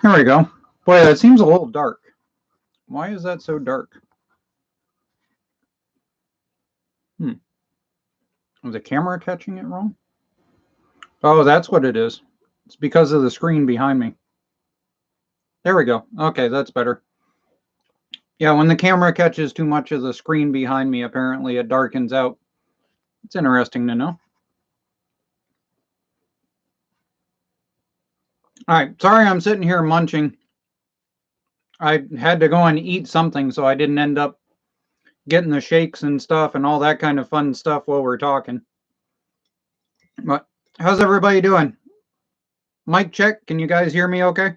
There we go. Boy, that seems a little dark. Why is that so dark? Hmm. Was the camera catching it wrong? Oh, that's what it is. It's because of the screen behind me. There we go. Okay, that's better. Yeah, when the camera catches too much of the screen behind me, apparently it darkens out. It's interesting to know. All right, sorry I'm sitting here munching. I had to go and eat something, so I didn't end up getting the shakes and stuff and all that kind of fun stuff while we're talking. But how's everybody doing? Mic check. Can you guys hear me okay?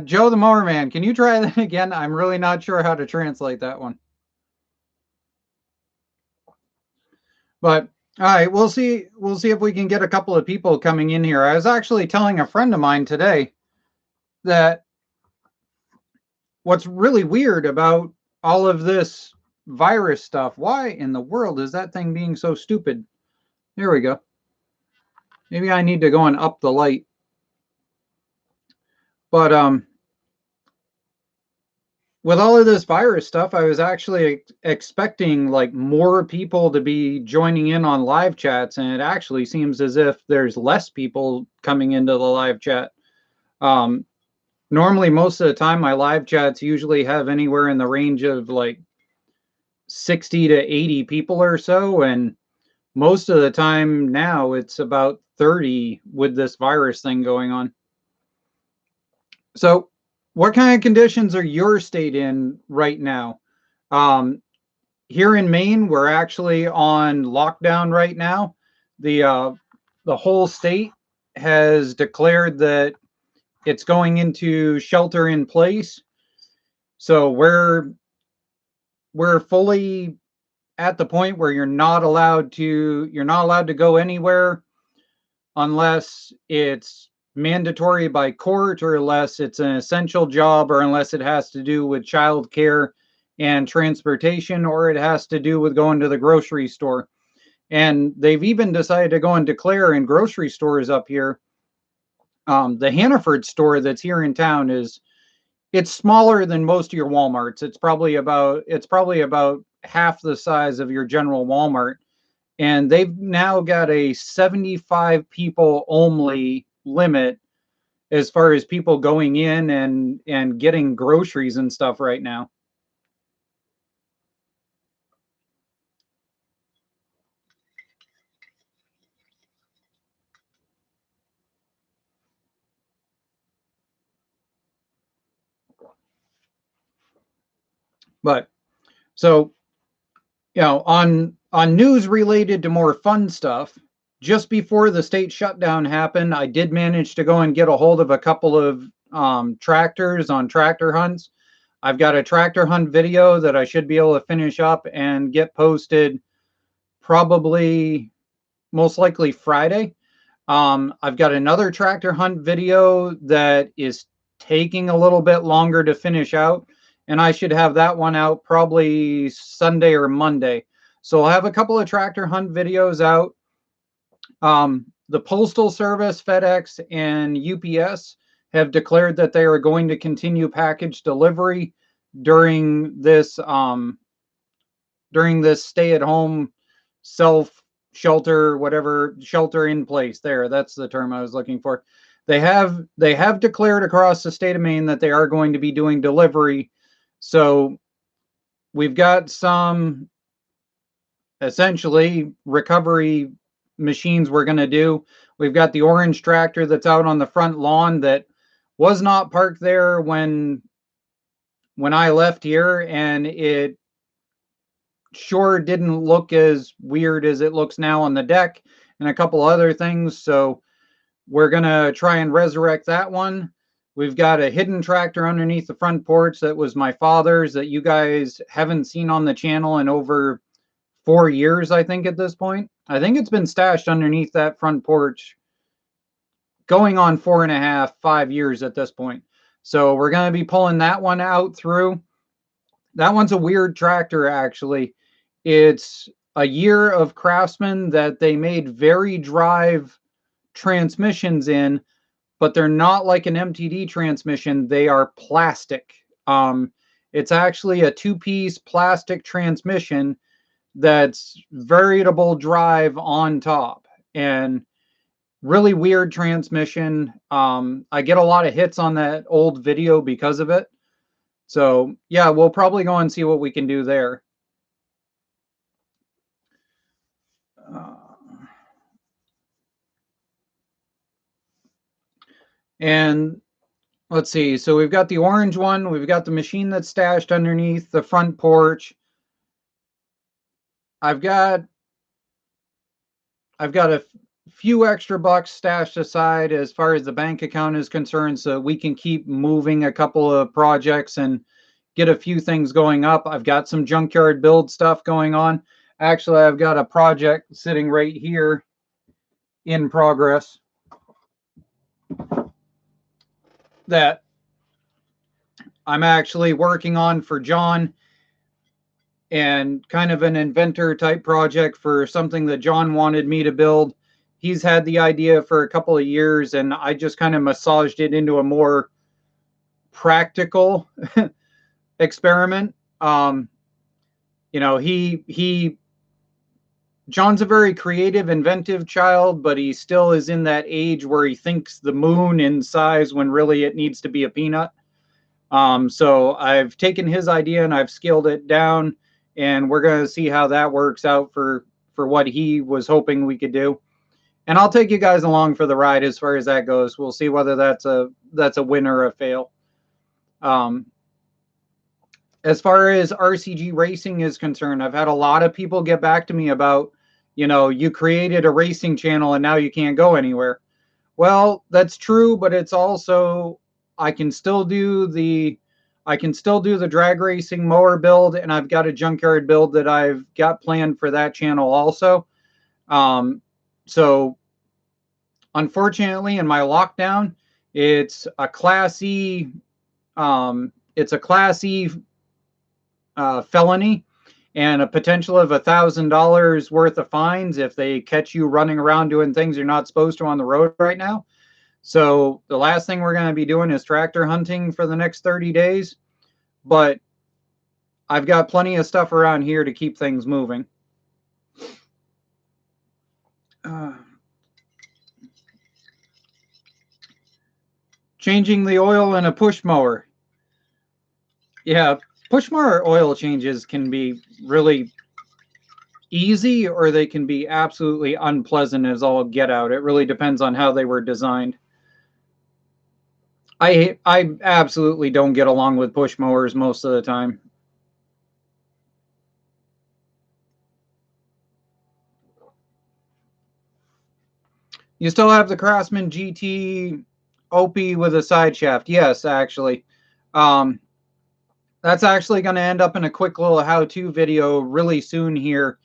Joe the Mower Man, can you try that again? I'm really not sure how to translate that one. But all right, we'll see. We'll see if we can get a couple of people coming in here. I was actually telling a friend of mine today that what's really weird about all of this virus stuff, why in the world is that thing being so stupid? There we go. Maybe I need to go and up the light. But with all of this virus stuff, I was actually expecting like more people to be joining in on live chats, and it actually seems as if there's less people coming into the live chat. Normally, most of the time, my live chats usually have anywhere in the range of like 60 to 80 people or so, and most of the time now it's about 30 with this virus thing going on. So, what kind of conditions are your state in right now? Um, Here in Maine, we're actually on lockdown right now. The whole state has declared that it's going into shelter in place. So we're fully at the point where you're not allowed to go anywhere unless it's mandatory by court, or unless it's an essential job, or unless it has to do with childcare and transportation, or it has to do with going to the grocery store. And they've even decided to go and declare in grocery stores up here. The Hannaford store that's here in town it's smaller than most of your Walmarts. It's probably about half the size of your general Walmart, and they've now got a 75 people only limit as far as people going in and getting groceries and stuff right now. But so, on news related to more fun stuff, just before the state shutdown happened, I did manage to go and get a hold of a couple of tractors on tractor hunts. I've got a tractor hunt video that I should be able to finish up and get posted probably most likely Friday. I've got another tractor hunt video that is taking a little bit longer to finish out, and I should have that one out probably Sunday or Monday. So I'll have a couple of tractor hunt videos out. The Postal Service, FedEx, and UPS have declared that they are going to continue package delivery during this stay-at-home self shelter, whatever, shelter in place. There, that's the term I was looking for. They have declared across the state of Maine that they are going to be doing delivery. So we've got some essentially recovery machines we're going to do. We've got the orange tractor that's out on the front lawn that was not parked there when I left here, and it sure didn't look as weird as it looks now on the deck, and a couple other things. So we're going to try and resurrect that one. We've got a hidden tractor underneath the front porch that was my father's that you guys haven't seen on the channel in over 4 years, I think, at this point. I think it's been stashed underneath that front porch going on 4.5, 5 years at this point. So we're going to be pulling that one out through. That one's a weird tractor, actually. It's a year of Craftsman that they made very drive transmissions in, but they're not like an MTD transmission. They are plastic. It's actually a two-piece plastic transmission that's variable drive on top, and really weird transmission. I get a lot of hits on that old video because of it. So yeah, we'll probably go and see what we can do there. And let's see. So we've got the orange one. We've got the machine that's stashed underneath the front porch. I've got a few extra bucks stashed aside as far as the bank account is concerned, so we can keep moving a couple of projects and get a few things going up. I've got some junkyard build stuff going on. Actually, I've got a project sitting right here in progress that I'm actually working on for John, and kind of an inventor type project for something that John wanted me to build. He's had the idea for a couple of years, and I just kind of massaged it into a more practical experiment. You know, John's a very creative, inventive child, but he still is in that age where he thinks the moon in size when really it needs to be a peanut. So I've taken his idea and I've scaled it down, and we're going to see how that works out for what he was hoping we could do. And I'll take you guys along for the ride as far as that goes. We'll see whether that's a win or a fail. As far as RCG racing is concerned, I've had a lot of people get back to me about, you know, you created a racing channel and now you can't go anywhere. Well, that's true, but it's also, I can still do the drag racing mower build, and I've got a junkyard build that I've got planned for that channel also. So unfortunately, in my lockdown, it's a Class E. It's a Class E felony, and a potential of $1,000 worth of fines if they catch you running around doing things you're not supposed to on the road right now. So the last thing we're going to be doing is tractor hunting for the next 30 days. But I've got plenty of stuff around here to keep things moving. Changing the oil in a push mower. Yeah, push mower oil changes can be really easy, or they can be absolutely unpleasant as all get out. It really depends on how they were designed. I absolutely don't get along with push mowers most of the time. You still have the Craftsman GT OP with a side shaft. Yes, actually. That's actually going to end up in a quick little how-to video really soon here.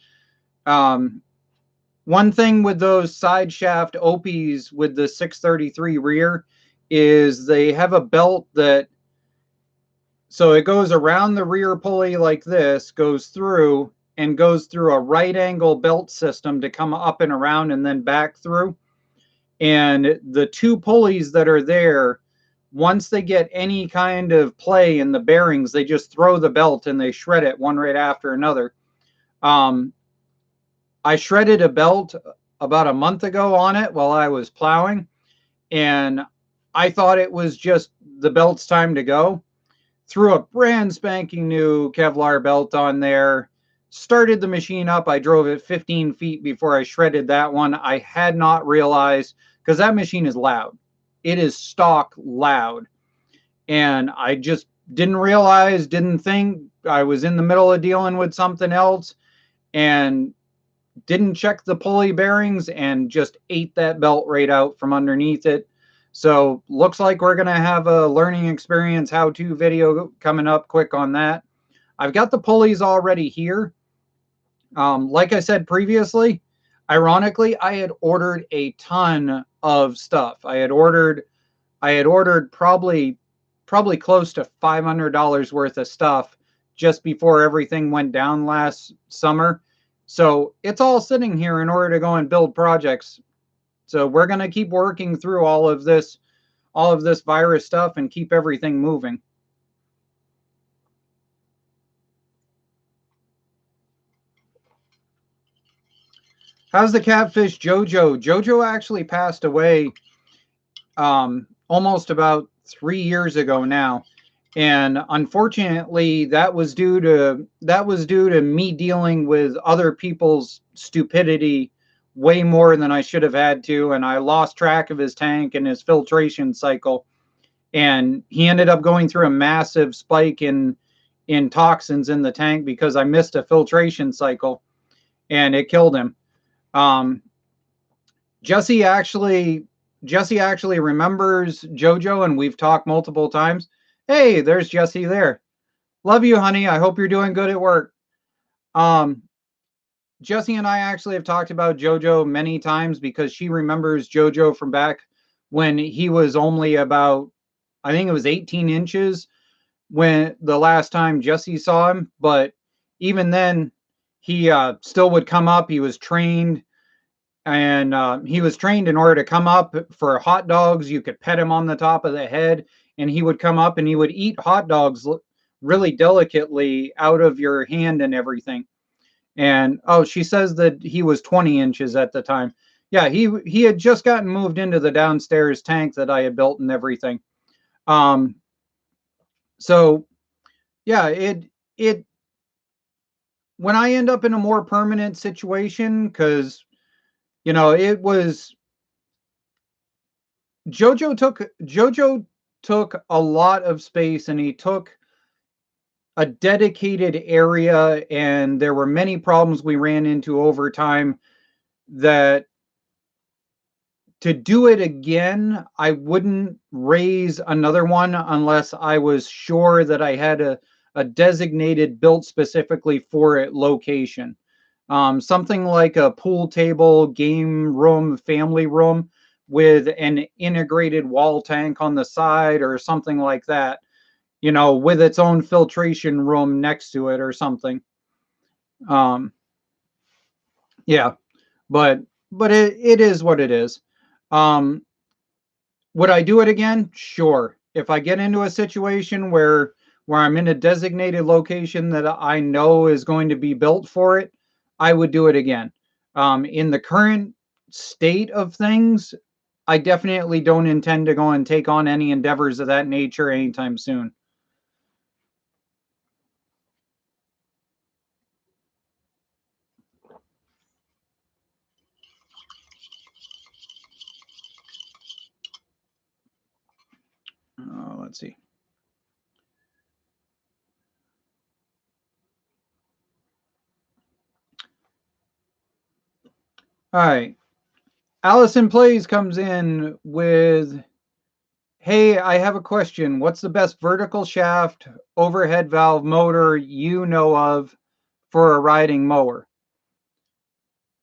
One thing with those side shaft OPs with the 633 rear is they have a belt that, so it goes around the rear pulley like this, goes through, and goes through a right angle belt system to come up and around and then back through. And the two pulleys that are there, once they get any kind of play in the bearings, they just throw the belt and they shred it one right after another. I shredded a belt about a month ago on it while I was plowing, and I thought it was just the belt's time to go. Threw a brand spanking new Kevlar belt on there, started the machine up. I drove it 15 feet before I shredded that one. I had not realized, because that machine is loud. It is stock loud. And I just didn't realize, didn't think. I was in the middle of dealing with something else and didn't check the pulley bearings and just ate that belt right out from underneath it. So looks like we're going to have a learning experience how-to video coming up quick on that. I've got the pulleys already here. Like I said previously, ironically, I had ordered a ton of stuff. I had ordered probably probably close to $500 worth of stuff just before everything went down last summer. So it's all sitting here in order to go and build projects. So we're going to keep working through all of this virus stuff and keep everything moving. How's the catfish Jojo? Jojo actually passed away almost about 3 years ago now. And unfortunately, that was due to me dealing with other people's stupidity way more than I should have had to, and I lost track of his tank and his filtration cycle, and he ended up going through a massive spike in toxins in the tank because I missed a filtration cycle, and it killed him. Jesse actually remembers Jojo, and we've talked multiple times. Hey, there's Jesse there. Love you, honey. I hope you're doing good at work. Jesse and I actually have talked about Jojo many times because she remembers Jojo from back when he was only about, I think it was 18 inches when the last time Jesse saw him. But even then, he still would come up. He was trained. And he was trained in order to come up for hot dogs. You could pet him on the top of the head, and he would come up and he would eat hot dogs really delicately out of your hand and everything. And oh, she says that he was 20 inches at the time. Yeah, he had just gotten moved into the downstairs tank that I had built and everything. So yeah, it when I end up in a more permanent situation, because it was Jojo took a lot of space, and he took a dedicated area, and there were many problems we ran into over time that to do it again, I wouldn't raise another one unless I was sure that I had a designated built specifically for it location. Something like a pool table, game room, family room with an integrated wall tank on the side or something like that, with its own filtration room next to it or something. Yeah, but it is what it is. Would I do it again? Sure. If I get into a situation where I'm in a designated location that I know is going to be built for it, I would do it again. In the current state of things, I definitely don't intend to go and take on any endeavors of that nature anytime soon. Let's see. All right. Allison Plays comes in with, hey, I have a question. What's the best vertical shaft overhead valve motor you know of for a riding mower?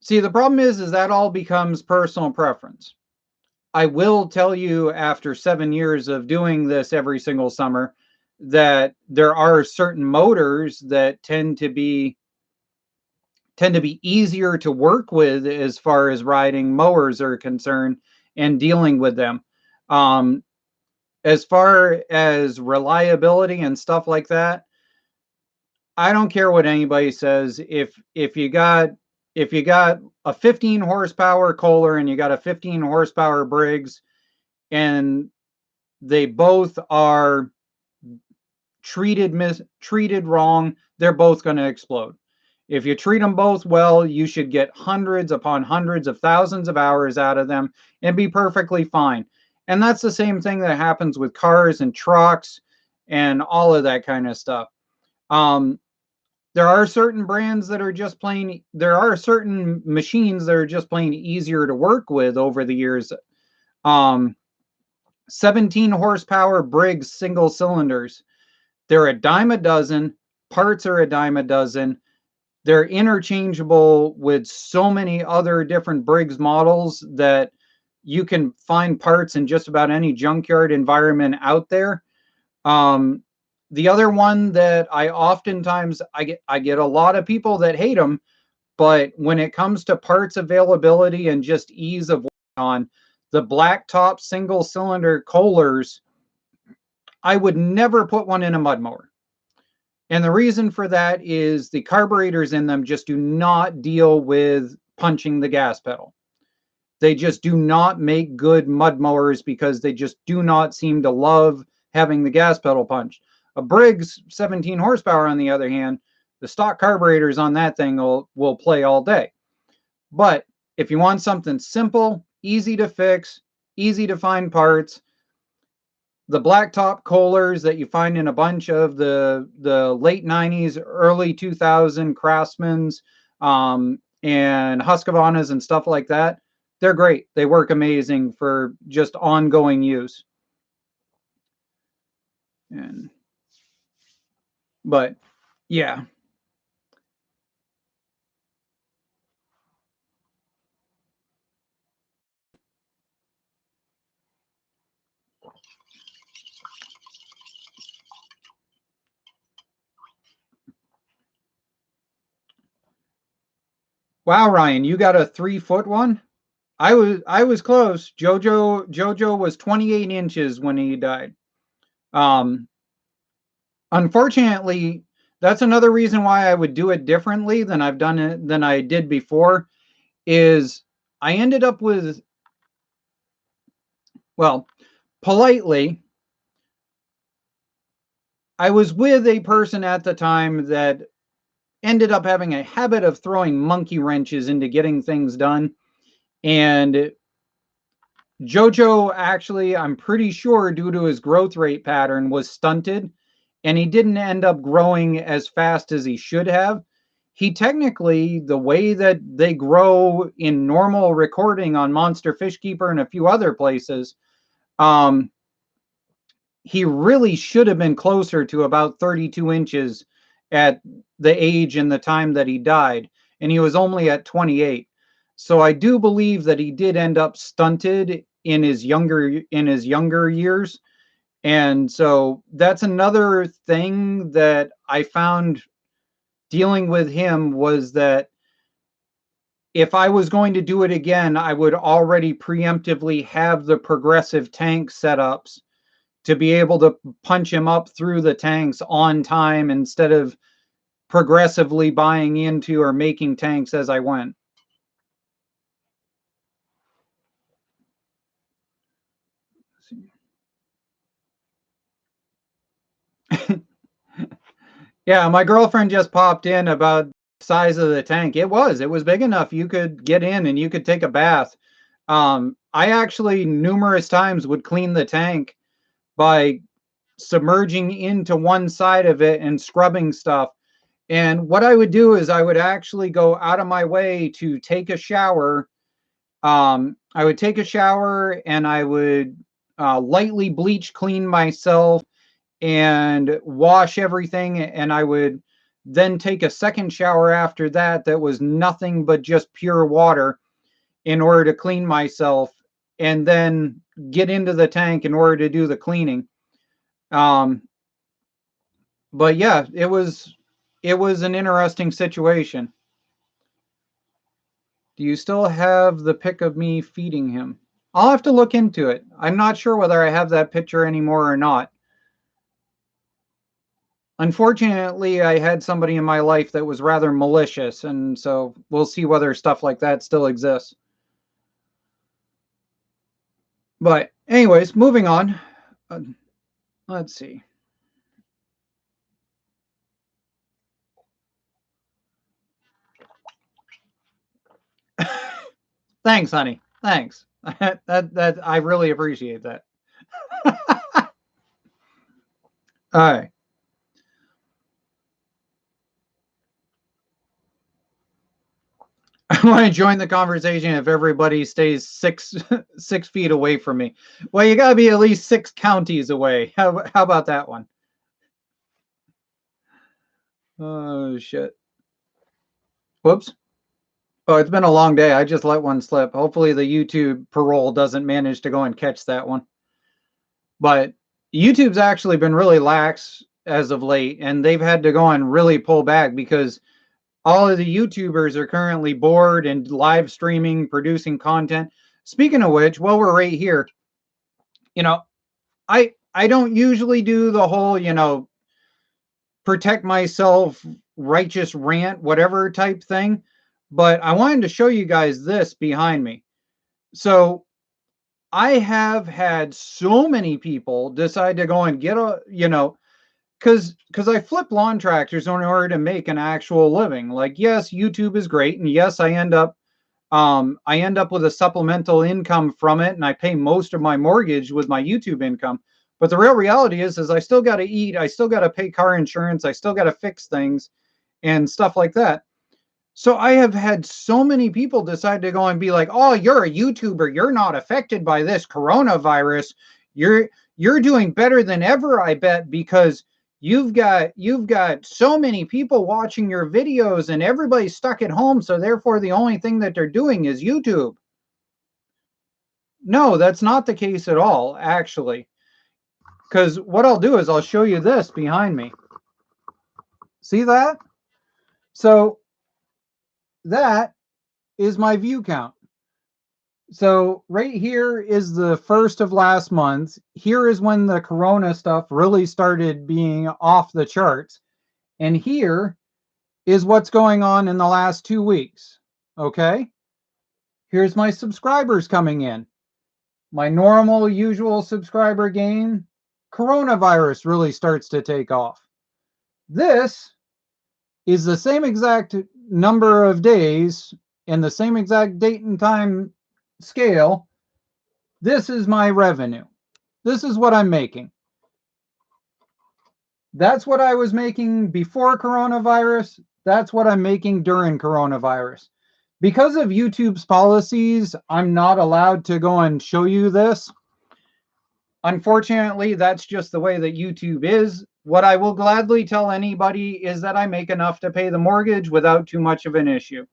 See, the problem is that all becomes personal preference. I will tell you, after 7 years of doing this every single summer, that there are certain motors that tend to be easier to work with as far as riding mowers are concerned and dealing with them. As far as reliability and stuff like that, I don't care what anybody says. If you got a 15 horsepower Kohler and you got a 15 horsepower Briggs, and they both are treated wrong, they're both going to explode. If you treat them both well, you should get hundreds upon hundreds of thousands of hours out of them and be perfectly fine. And that's the same thing that happens with cars and trucks and all of that kind of stuff. There are certain brands that are just plain, there are certain machines that are just plain easier to work with over the years. 17 horsepower Briggs single cylinders. They're a dime a dozen. Parts are a dime a dozen. They're interchangeable with so many other different Briggs models that you can find parts in just about any junkyard environment out there. The other one that I oftentimes I get a lot of people that hate them, but when it comes to parts availability and just ease of working on, the blacktop single cylinder Kohlers, I would never put one in a mud mower. And the reason for that is the carburetors in them just do not deal with punching the gas pedal. They just do not make good mud mowers because they just do not seem to love having the gas pedal punched. A Briggs 17 horsepower, on the other hand, the stock carburetors on that thing will play all day. But if you want something simple, easy to fix, easy to find parts, the blacktop Kohlers that you find in a bunch of the late 90s, early 2000 Craftsmans and Husqvarnas and stuff like that, they're great. They work amazing for just ongoing use. But yeah. Wow, Ryan, you got a 3-foot one? I was close. Jojo was 28 inches when he died. Unfortunately, that's another reason why I would do it differently than I did before, is I ended up with, well, politely, I was with a person at the time that ended up having a habit of throwing monkey wrenches into getting things done. And Jojo actually, I'm pretty sure due to his growth rate pattern, was stunted, and he didn't end up growing as fast as he should have. He technically, the way that they grow in normal recording on Monster Fish Keeper and a few other places, he really should have been closer to about 32 inches at the age and the time that he died, and he was only at 28. So I do believe that he did end up stunted in his younger years. And so that's another thing that I found dealing with him, was that if I was going to do it again, I would already preemptively have the progressive tank setups to be able to punch him up through the tanks on time instead of progressively buying into or making tanks as I went. Yeah, my girlfriend just popped in about the size of the tank. It was big enough you could get in and you could take a bath. I actually numerous times would clean the tank by submerging into one side of it and scrubbing stuff. And what I would do is I would actually go out of my way to take a shower. I would take a shower and I would lightly bleach clean myself and wash everything. And I would then take a second shower after that that was nothing but just pure water in order to clean myself, and then get into the tank in order to do the cleaning. But yeah, it was an interesting situation. Do you still have the pic of me feeding him? I'll have to look into it. I'm not sure whether I have that picture anymore or not. Unfortunately, I had somebody in my life that was rather malicious, and so we'll see whether stuff like that still exists. But anyways, moving on. Let's see. Thanks, honey. Thanks. that I really appreciate that. All right. I want to join the conversation if everybody stays 6 feet away from me. Well, you got to be at least 6 counties away. How about that one? Oh shit. Whoops. Oh, it's been a long day. I just let one slip. Hopefully the YouTube parole doesn't manage to go and catch that one. But YouTube's actually been really lax as of late, and they've had to go and really pull back because all of the YouTubers are currently bored and live streaming, producing content. Speaking of which, while we're right here, you know, I don't usually do the whole, protect myself, righteous rant, whatever type thing, but I wanted to show you guys this behind me. So I have had so many people decide to go and get a, because I flip lawn tractors in order to make an actual living. Like, yes, YouTube is great, and yes, I end up with a supplemental income from it, and I pay most of my mortgage with my YouTube income. But the real reality is I still got to eat, I still got to pay car insurance, I still got to fix things and stuff like that. So I have had so many people decide to go and be like, "Oh, you're a YouTuber. You're not affected by this coronavirus. You're doing better than ever, I bet, because you've got so many people watching your videos and everybody's stuck at home, so therefore the only thing that they're doing is YouTube." No, that's not the case at all, actually. Because what I'll do is I'll show you this behind me. See that? So that is my view count. So right here is the first of last month. Here is when the corona stuff really started being off the charts. And here is what's going on in the last 2 weeks. Okay. Here's my subscribers coming in. My normal, usual subscriber gain. Coronavirus really starts to take off. This is the same exact number of days and the same exact date and time scale. This is my revenue. This is what I'm making. That's what I was making before coronavirus. That's what I'm making during coronavirus. Because of YouTube's policies, I'm not allowed to go and show you this. Unfortunately, that's just the way that YouTube is. What I will gladly tell anybody is that I make enough to pay the mortgage without too much of an issue.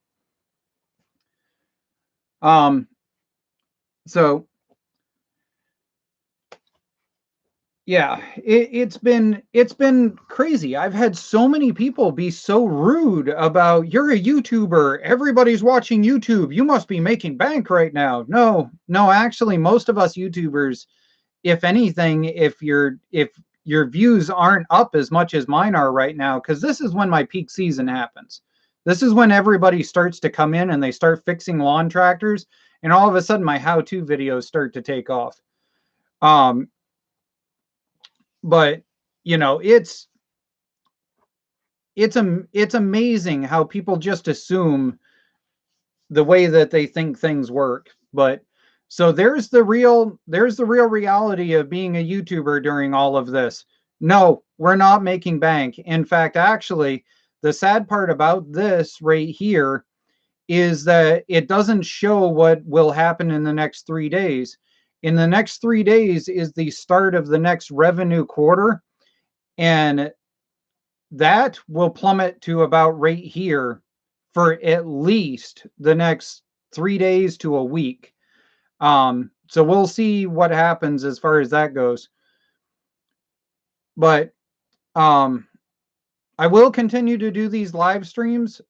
So yeah, it's been crazy. I've had so many people be so rude about, "You're a YouTuber. Everybody's watching YouTube. You must be making bank right now." No, actually, most of us YouTubers, if anything, if your views aren't up as much as mine are right now, because this is when my peak season happens. This is when everybody starts to come in and they start fixing lawn tractors, and all of a sudden my how-to videos start to take off. But it's amazing how people just assume the way that they think things work. But so there's the real reality of being a YouTuber during all of this. No, we're not making bank. In fact, actually, the sad part about this right here is that it doesn't show what will happen in the next 3 days. In the next 3 days is the start of the next revenue quarter, and that will plummet to about right here for at least the next 3 days to a week. So we'll see what happens as far as that goes. But I will continue to do these live streams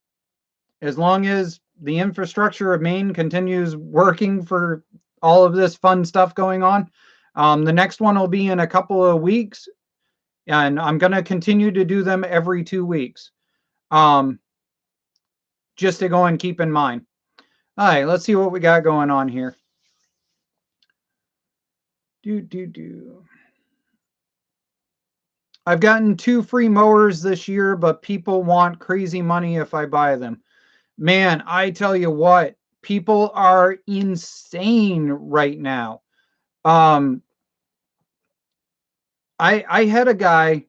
as long as the infrastructure of Maine continues working for all of this fun stuff going on. The next one will be in a couple of weeks, and I'm going to continue to do them every 2 weeks. Just to go and keep in mind. All right, let's see what we got going on here. I've gotten 2 free mowers this year, but people want crazy money if I buy them. Man, I tell you what, people are insane right now. I had a guy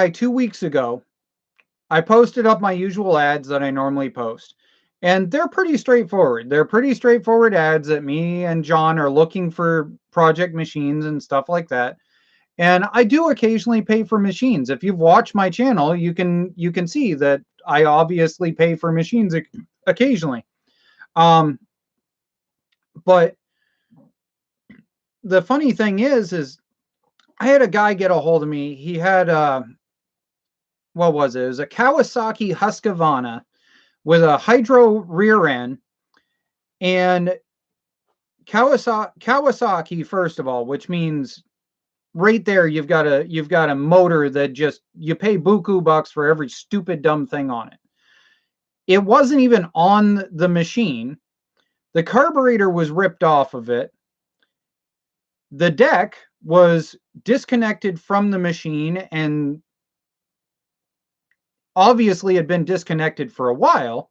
2 weeks ago. I posted up my usual ads that I normally post, and they're pretty straightforward. They're pretty straightforward ads that me and John are looking for project machines and stuff like that. And I do occasionally pay for machines. If you've watched my channel, you can see that I obviously pay for machines occasionally. But the funny thing is I had a guy get a hold of me. He had what was it? It was a Kawasaki Husqvarna with a hydro rear end, and Kawasaki first of all, which means right there you've got a motor that just you pay buku bucks for every stupid dumb thing on it. It wasn't even on the machine. The carburetor was ripped off of it. The deck was disconnected from the machine and obviously had been disconnected for a while.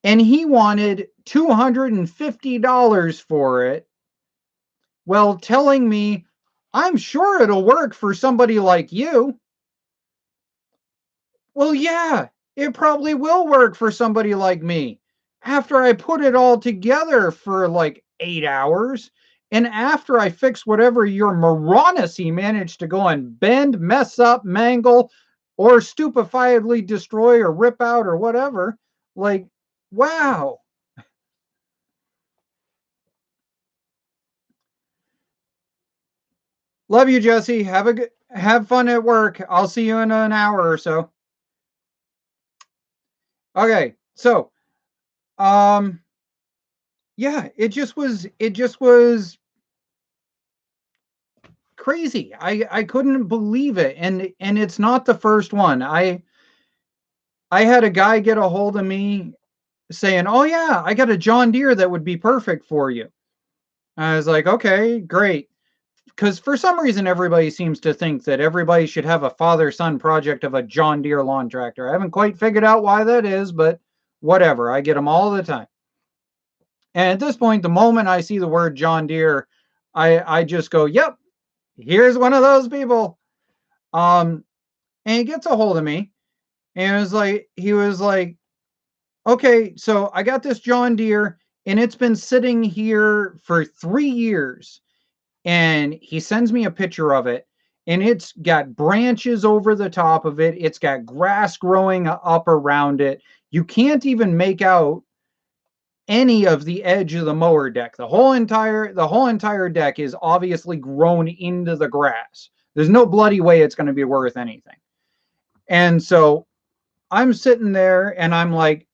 And he wanted $250 for it. Well, telling me, I'm sure it'll work for somebody like you. Well, yeah, it probably will work for somebody like me. After I put it all together for like 8 hours, and after I fix whatever your moronicy managed to go and bend, mess up, mangle, or stupefiedly destroy or rip out or whatever, like, wow. Love you, Jesse. Have fun at work. I'll see you in an hour or so. Okay, so yeah, it just was crazy. I couldn't believe it. And it's not the first one. I had a guy get a hold of me saying, "Oh yeah, I got a John Deere that would be perfect for you." I was like, "Okay, great." Because for some reason everybody seems to think that everybody should have a father-son project of a John Deere lawn tractor. I haven't quite figured out why that is, but whatever. I get them all the time. And at this point, the moment I see the word John Deere, I just go, "Yep, here's one of those people." Um, and he gets a hold of me, and he was like, "Okay, so I got this John Deere, and it's been sitting here for 3 years." And he sends me a picture of it, and it's got branches over the top of it. It's got grass growing up around it. You can't even make out any of the edge of the mower deck. The whole entire deck is obviously grown into the grass. There's no bloody way it's going to be worth anything. And so I'm sitting there and I'm like,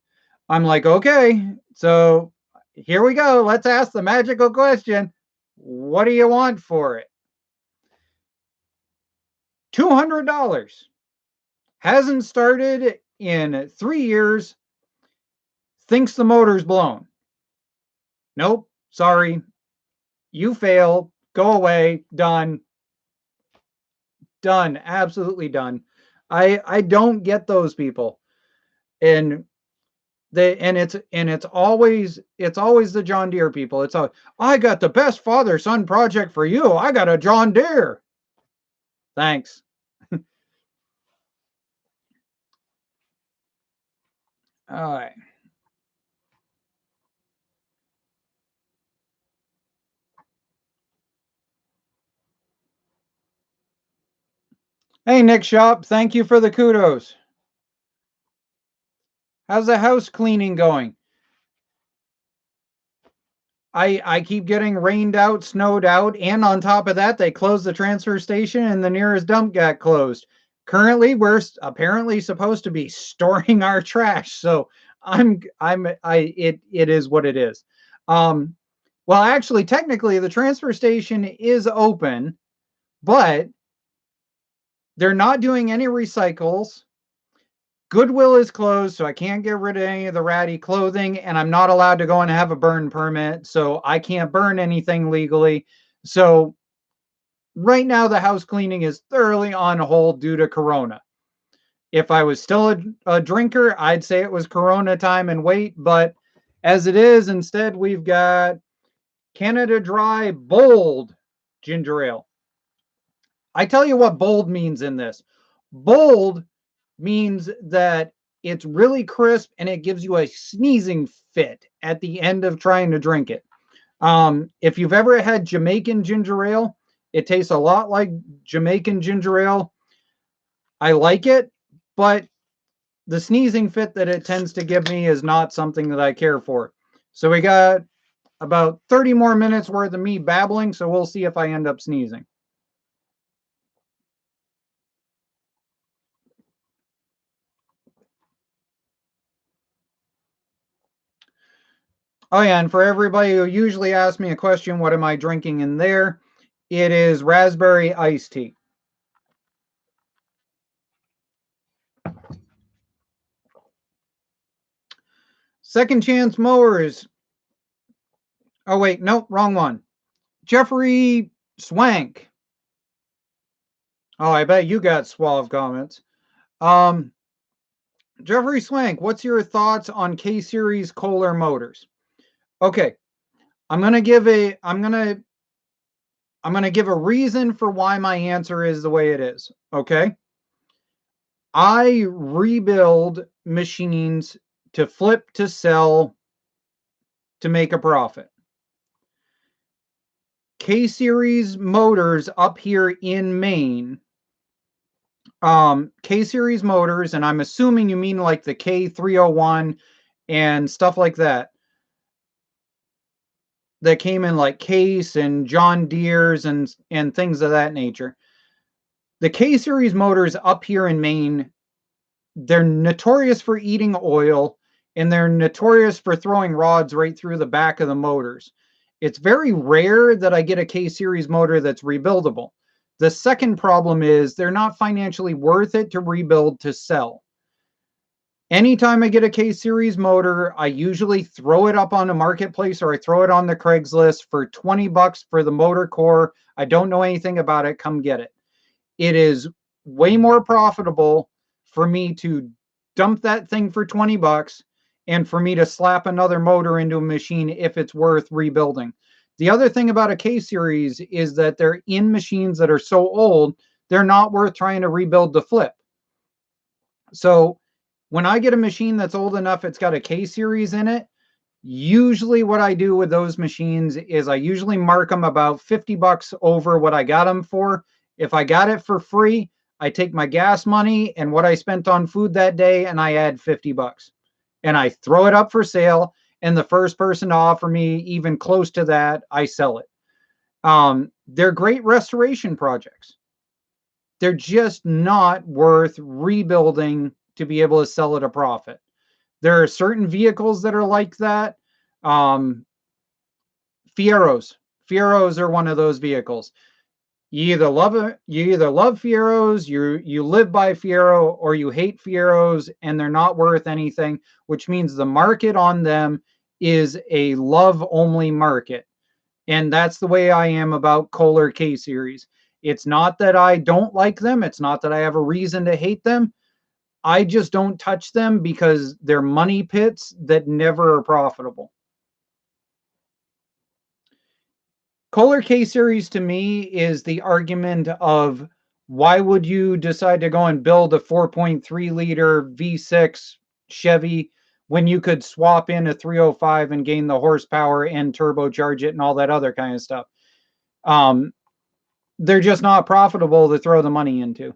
okay, so here we go. Let's ask the magical question. What do you want for it? $200. Hasn't started in 3 years. Thinks the motor's blown. Nope. Sorry. You fail. Go away. Done. Done. Absolutely done. I don't get those people. And it's always the John Deere people. It's all, I got the best father son project for you. I got a John Deere. Thanks. All right. Hey Nick Shop, thank you for the kudos. How's the house cleaning going? I keep getting rained out, snowed out, and on top of that, they closed the transfer station and the nearest dump got closed. Currently, we're apparently supposed to be storing our trash, so it is what it is. Um, well, actually, technically, the transfer station is open, but they're not doing any recycles. Goodwill is closed, so I can't get rid of any of the ratty clothing, and I'm not allowed to go and have a burn permit, so I can't burn anything legally. So right now, the house cleaning is thoroughly on hold due to Corona. If I was still a drinker, I'd say it was Corona time and wait, but as it is, instead, we've got Canada Dry Bold Ginger Ale. I tell you what bold means in this. Bold means that it's really crisp and it gives you a sneezing fit at the end of trying to drink it. If you've ever had Jamaican ginger ale, it tastes a lot like Jamaican ginger ale. I like it, but the sneezing fit that it tends to give me is not something that I care for. So we got about 30 more minutes worth of me babbling, so we'll see if I end up sneezing. Oh yeah, and for everybody who usually asks me a question, what am I drinking in there? It is raspberry iced tea. Second Chance Mowers. Oh wait, nope, wrong one. Jeffrey Swank. Oh, I bet you got suave comments. Jeffrey Swank, what's your thoughts on K Series Kohler motors? Okay, I'm gonna give a reason for why my answer is the way it is. Okay, I rebuild machines to flip to sell to make a profit. K Series motors up here in Maine, K Series motors, and I'm assuming you mean like the K301 and stuff like that, that came in like Case and John Deere's and things of that nature. The K Series motors up here in Maine, they're notorious for eating oil, and they're notorious for throwing rods right through the back of the motors. It's very rare that I get a K Series motor that's rebuildable. The second problem is they're not financially worth it to rebuild to sell. Anytime I get a K Series motor, I usually throw it up on the marketplace or I throw it on the Craigslist for 20 bucks for the motor core. I don't know anything about it. Come get it. It is way more profitable for me to dump that thing for 20 bucks and for me to slap another motor into a machine if it's worth rebuilding. The other thing about a K Series is that they're in machines that are so old, they're not worth trying to rebuild to flip. So when I get a machine that's old enough, it's got a K Series in it, usually what I do with those machines is I usually mark them about 50 bucks over what I got them for. If I got it for free, I take my gas money and what I spent on food that day and I add 50 bucks. And I throw it up for sale, and the first person to offer me even close to that, I sell it. They're great restoration projects. They're just not worth rebuilding to be able to sell at a profit. There are certain vehicles that are like that. Fieros. Fieros are one of those vehicles. You either love Fieros, you live by Fiero, or you hate Fieros, and they're not worth anything, which means the market on them is a love only market. And that's the way I am about Kohler K Series. It's not that I don't like them, it's not that I have a reason to hate them. I just don't touch them because they're money pits that never are profitable. Kohler K Series to me is the argument of why would you decide to go and build a 4.3 liter V6 Chevy when you could swap in a 305 and gain the horsepower and turbocharge it and all that other kind of stuff. They're just not profitable to throw the money into.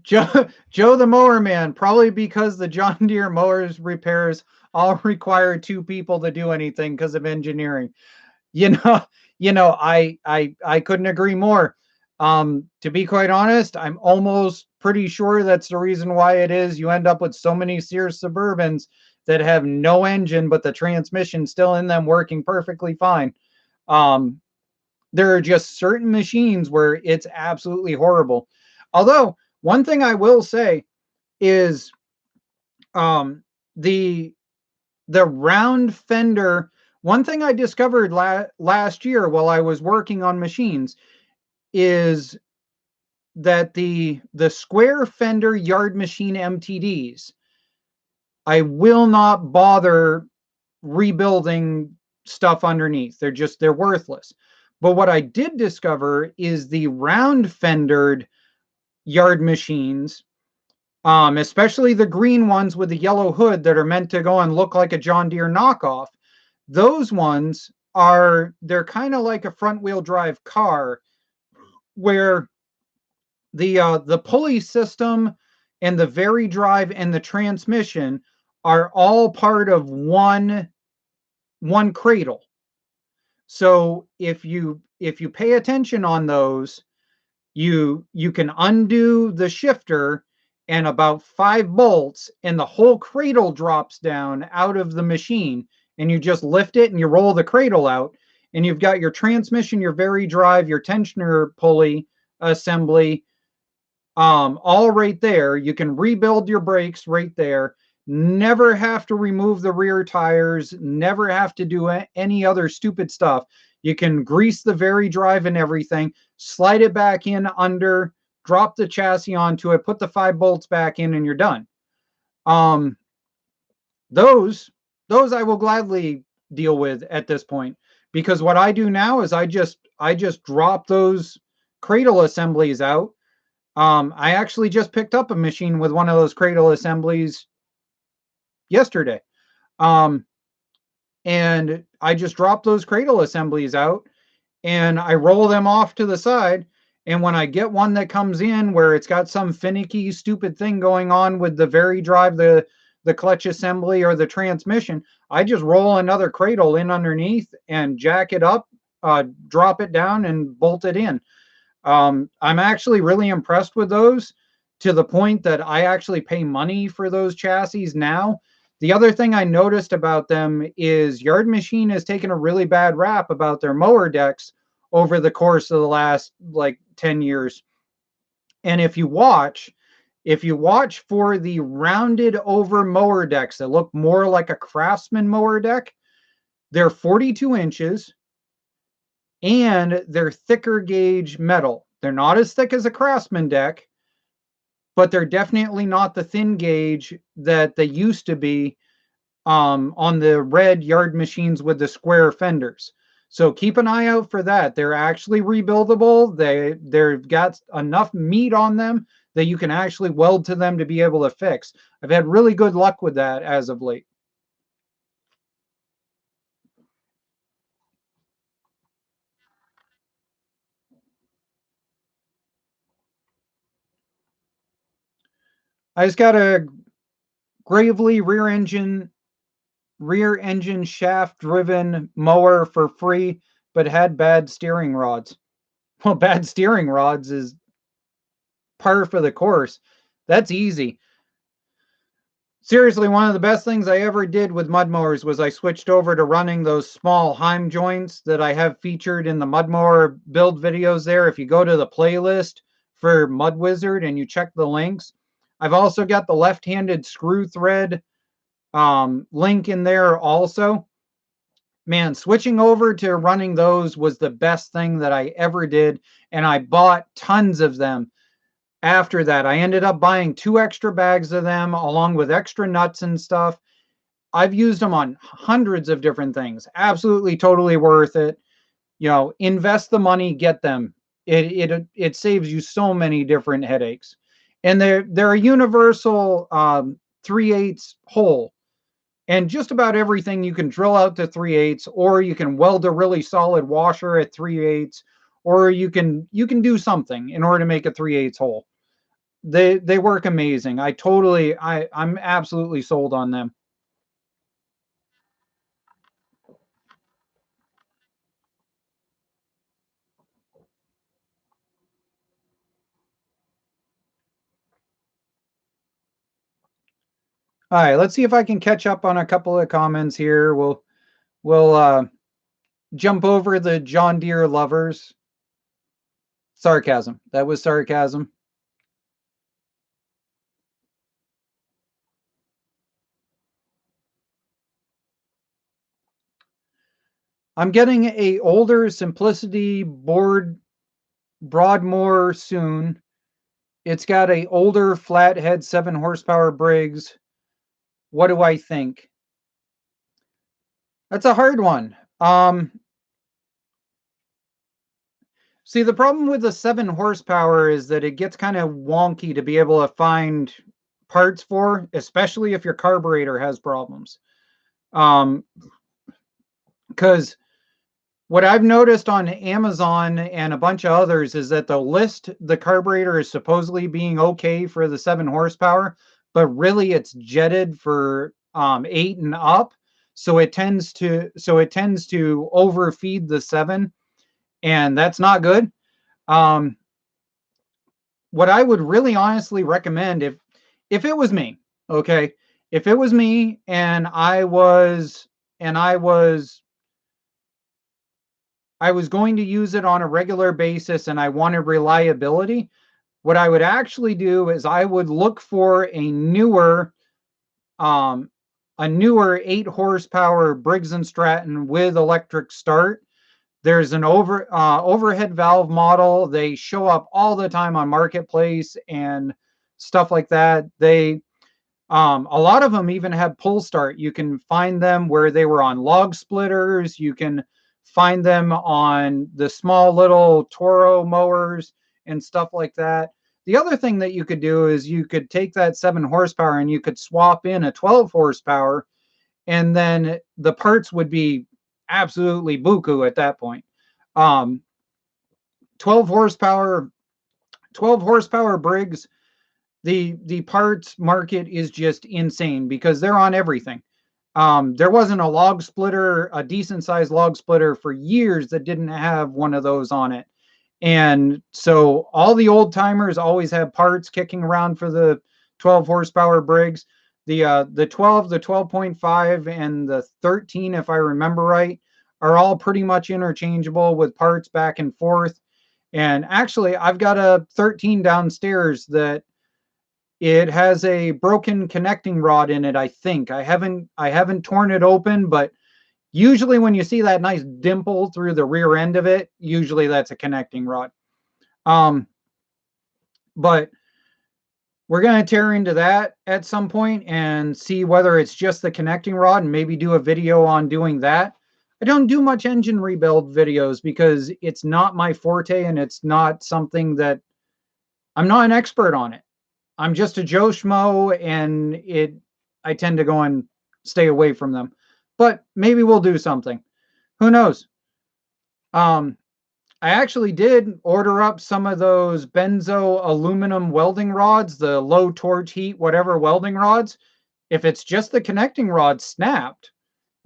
Joe the Mower Man, probably because the John Deere mowers repairs all require two people to do anything because of engineering. You know, I couldn't agree more. To be quite honest, I'm almost pretty sure that's the reason why it is you end up with so many Sears Suburbans that have no engine, but the transmission still in them working perfectly fine. There are just certain machines where it's absolutely horrible. Although one thing I will say is the round fender. One thing I discovered last year while I was working on machines is that the square fender yard machine MTDs, I will not bother rebuilding stuff underneath. They're worthless. But what I did discover is the round fendered yard machines, especially the green ones with the yellow hood that are meant to go and look like a John Deere knockoff. Those ones they're kind of like a front wheel drive car where the pulley system and the vary drive and the transmission are all part of one cradle. So if you pay attention on those, you can undo the shifter and about 5 bolts and the whole cradle drops down out of the machine, and you just lift it and you roll the cradle out, and you've got your transmission, your vary drive, your tensioner pulley assembly, all right there. You can rebuild your brakes right there. Never have to remove the rear tires, never have to do any other stupid stuff. You can grease the vary drive and everything, slide it back in under, drop the chassis onto it, put the 5 bolts back in, and you're done. Those I will gladly deal with at this point, because what I do now is I just drop those cradle assemblies out. I actually just picked up a machine with one of those cradle assemblies yesterday. And I just drop those cradle assemblies out and I roll them off to the side. And when I get one that comes in where it's got some finicky, stupid thing going on with the vary drive, the clutch assembly, or the transmission, I just roll another cradle in underneath and jack it up, drop it down, and bolt it in. I'm actually really impressed with those, to the point that I actually pay money for those chassis now. The other thing I noticed about them is Yard Machine has taken a really bad rap about their mower decks over the course of the last like 10 years. And if you watch for the rounded over mower decks that look more like a Craftsman mower deck, they're 42 inches and they're thicker gauge metal. They're not as thick as a Craftsman deck, but they're definitely not the thin gauge that they used to be on the red Yard Machines with the square fenders. So keep an eye out for that. They're actually rebuildable. They've got enough meat on them that you can actually weld to them to be able to fix. I've had really good luck with that as of late. I just got a Gravely rear engine shaft driven mower for free, but had bad steering rods. Well, bad steering rods is par for the course. That's easy. Seriously, one of the best things I ever did with mud mowers was I switched over to running those small Heim joints that I have featured in the mud mower build videos there. If you go to the playlist for Mud Wizard and you check the links, I've also got the left-handed screw thread link in there also. Man, switching over to running those was the best thing that I ever did, and I bought tons of them. After that, I ended up buying 2 extra bags of them along with extra nuts and stuff. I've used them on hundreds of different things. Absolutely, totally worth it. Invest the money, get them. It saves you so many different headaches, and they're a universal 3/8 hole. And just about everything you can drill out to 3/8, or you can weld a really solid washer at 3/8, or you can do something in order to make a 3/8 hole. They work amazing. I'm absolutely sold on them. All right, let's see if I can catch up on a couple of comments here. We'll jump over the John Deere lovers. Sarcasm. That was sarcasm. I'm getting a older Simplicity Broadmoor soon. It's got a older flathead 7 horsepower Briggs. What do I think? That's a hard one. See, the problem with the 7 horsepower is that it gets kind of wonky to be able to find parts for, especially if your carburetor has problems. Because what I've noticed on Amazon and a bunch of others is that they'll list the carburetor as supposedly being okay for the 7 horsepower, but really it's jetted for 8 and up. So it tends to overfeed the 7, and that's not good. Um, what I would really honestly recommend, if it was me, okay, if it was me and I was going to use it on a regular basis and I wanted reliability, what I would actually do is I would look for um, a newer 8 horsepower Briggs and Stratton with electric start. There's an overhead valve model. They show up all the time on Marketplace and stuff like that. A lot of them even have pull start. You can find them where they were on log splitters. You can find them on the small little Toro mowers and stuff like that. The other thing that you could do is you could take that 7 horsepower and you could swap in a 12 horsepower, and then the parts would be absolutely buku at that point. Um, 12 horsepower, 12 horsepower Briggs, the parts market is just insane because they're on everything. There wasn't a log splitter, a decent sized log splitter for years that didn't have one of those on it. And so all the old timers always have parts kicking around for the 12 horsepower Briggs. The 12, the 12.5, and the 13, if I remember right, are all pretty much interchangeable with parts back and forth. And actually, I've got a 13 downstairs that it has a broken connecting rod in it, I think. I haven't torn it open, but usually when you see that nice dimple through the rear end of it, usually that's a connecting rod. Um, but we're going to tear into that at some point and see whether it's just the connecting rod and maybe do a video on doing that. I don't do much engine rebuild videos because it's not my forte and it's not something that I'm not an expert on it. I'm just a Joe Schmo, and I tend to go and stay away from them. But maybe we'll do something. Who knows? Um, I actually did order up some of those benzo aluminum welding rods, the low torch heat, whatever welding rods. If it's just the connecting rod snapped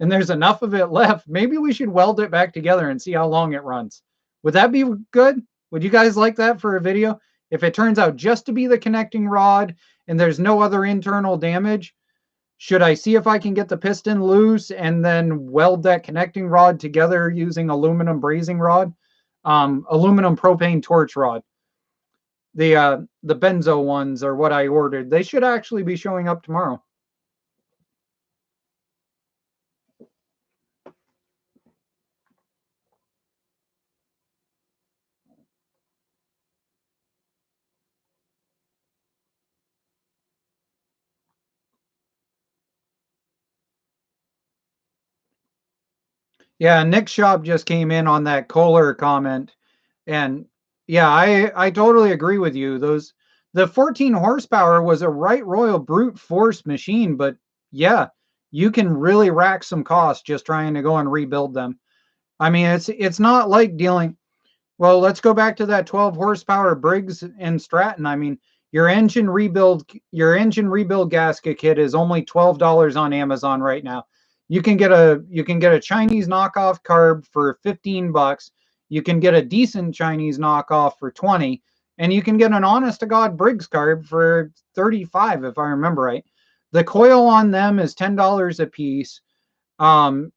and there's enough of it left, maybe we should weld it back together and see how long it runs. Would that be good? Would you guys like that for a video? If it turns out just to be the connecting rod and there's no other internal damage, should I see if I can get the piston loose and then weld that connecting rod together using aluminum brazing rod? Aluminum propane torch rod. The benzo ones are what I ordered. They should actually be showing up tomorrow. Yeah, Nick Shop just came in on that Kohler comment. And yeah, I totally agree with you. The 14 horsepower was a right royal brute force machine, but yeah, you can really rack some costs just trying to go and rebuild them. I mean, it's not like dealing. Well, let's go back to that 12 horsepower Briggs and Stratton. I mean, your engine rebuild gasket kit is only $12 on Amazon right now. You can get a Chinese knockoff carb for 15 bucks. You can get a decent Chinese knockoff for 20, and you can get an honest to God Briggs carb for 35 if I remember right. The coil on them is $10 a piece. Um,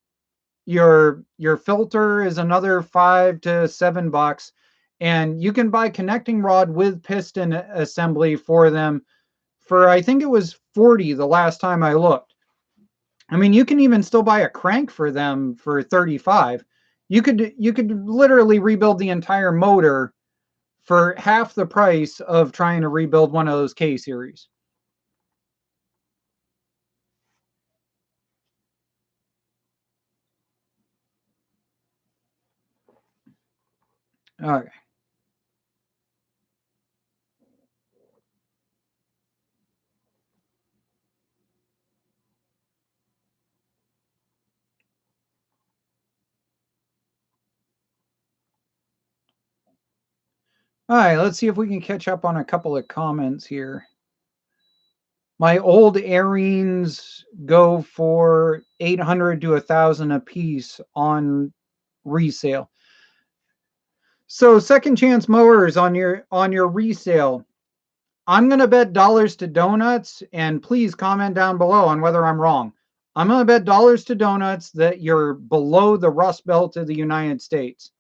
your filter is another $5 to $7, and you can buy connecting rod with piston assembly for them for, I think it was 40 the last time I looked. I mean, you can even still buy a crank for them for 35. You could literally rebuild the entire motor for half the price of trying to rebuild one of those K series. Okay. All right, let's see if we can catch up on a couple of comments here. My old airings go for 800 to 1,000 a piece on resale. So second chance mowers on your resale. I'm going to bet dollars to donuts, and please comment down below on whether I'm wrong. I'm going to bet dollars to donuts that you're below the Rust Belt of the United States.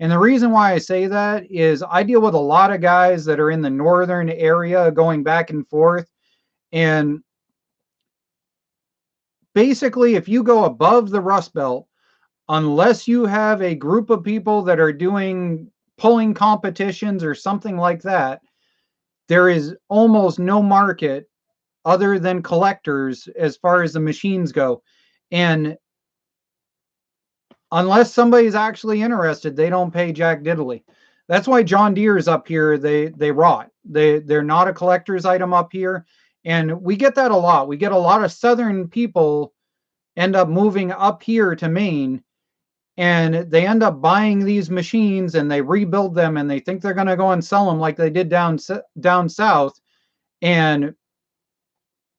And the reason why I say that is I deal with a lot of guys that are in the northern area going back and forth. And basically, if you go above the Rust Belt, unless you have a group of people that are doing pulling competitions or something like that, there is almost no market other than collectors as far as the machines go. And unless somebody's actually interested, they don't pay jack diddly. That's why John Deere's up here, they rot. They're not a collector's item up here. And we get that a lot. We get a lot of southern people end up moving up here to Maine, and they end up buying these machines and they rebuild them and they think they're going to go and sell them like they did down south, and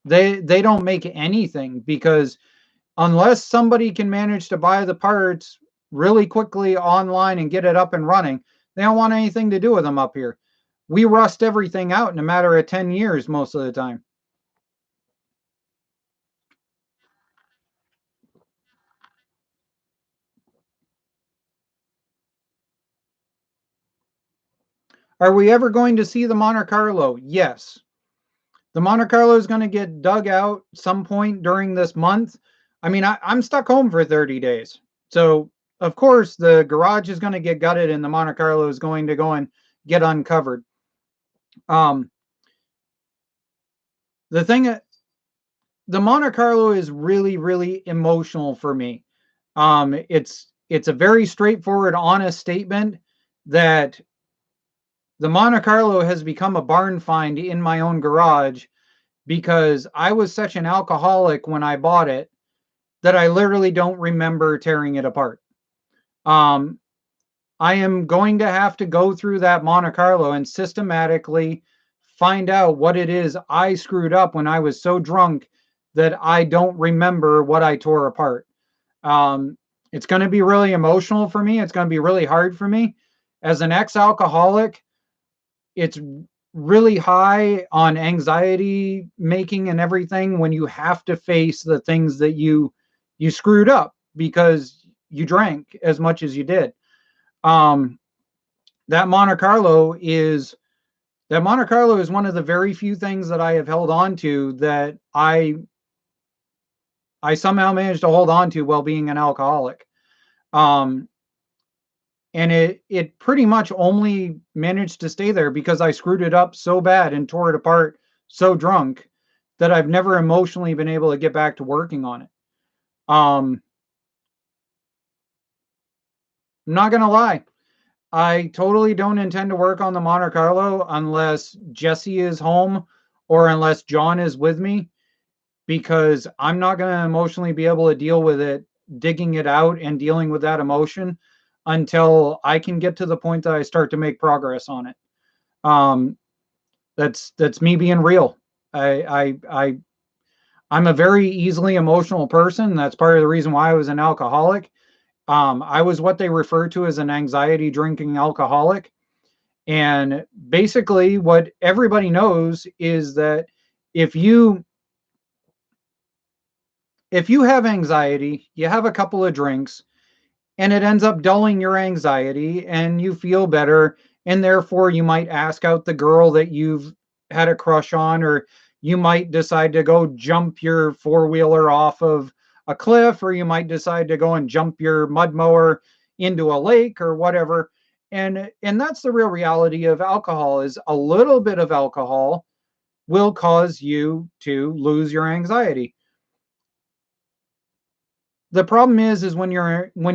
they don't make anything, because unless somebody can manage to buy the parts really quickly online and get it up and running, they don't want anything to do with them up here. We rust everything out in a matter of 10 years most of the time. Are we ever going to see the Monte Carlo? Yes. The Monte Carlo is going to get dug out some point during this month. I mean, I'm stuck home for 30 days. So, of course, the garage is going to get gutted and the Monte Carlo is going to go and get uncovered. The thing, the Monte Carlo is really, really emotional for me. It's a very straightforward, honest statement that the Monte Carlo has become a barn find in my own garage, because I was such an alcoholic when I bought it that I literally don't remember tearing it apart. I am going to have to go through that Monte Carlo and systematically find out what it is I screwed up when I was so drunk that I don't remember what I tore apart. It's going to be really emotional for me. It's going to be really hard for me. As an ex-alcoholic, it's really high on anxiety making and everything when you have to face the things that you screwed up because you drank as much as you did. That Monte Carlo is one of the very few things that I have held on to that I somehow managed to hold on to while being an alcoholic. And it pretty much only managed to stay there because I screwed it up so bad and tore it apart so drunk that I've never emotionally been able to get back to working on it. I'm not gonna lie, I totally don't intend to work on the Monte Carlo unless Jesse is home or unless John is with me, because I'm not going to emotionally be able to deal with it, digging it out and dealing with that emotion until I can get to the point that I start to make progress on it. That's me being real. I'm a very easily emotional person. That's part of the reason why I was an alcoholic. I was what they refer to as an anxiety drinking alcoholic. And basically what everybody knows is that if you have anxiety, you have a couple of drinks and it ends up dulling your anxiety and you feel better, and therefore you might ask out the girl that you've had a crush on, or you might decide to go jump your four-wheeler off of a cliff, or you might decide to go and jump your mud mower into a lake or whatever. And that's the real reality of alcohol, is a little bit of alcohol will cause you to lose your anxiety. The problem is when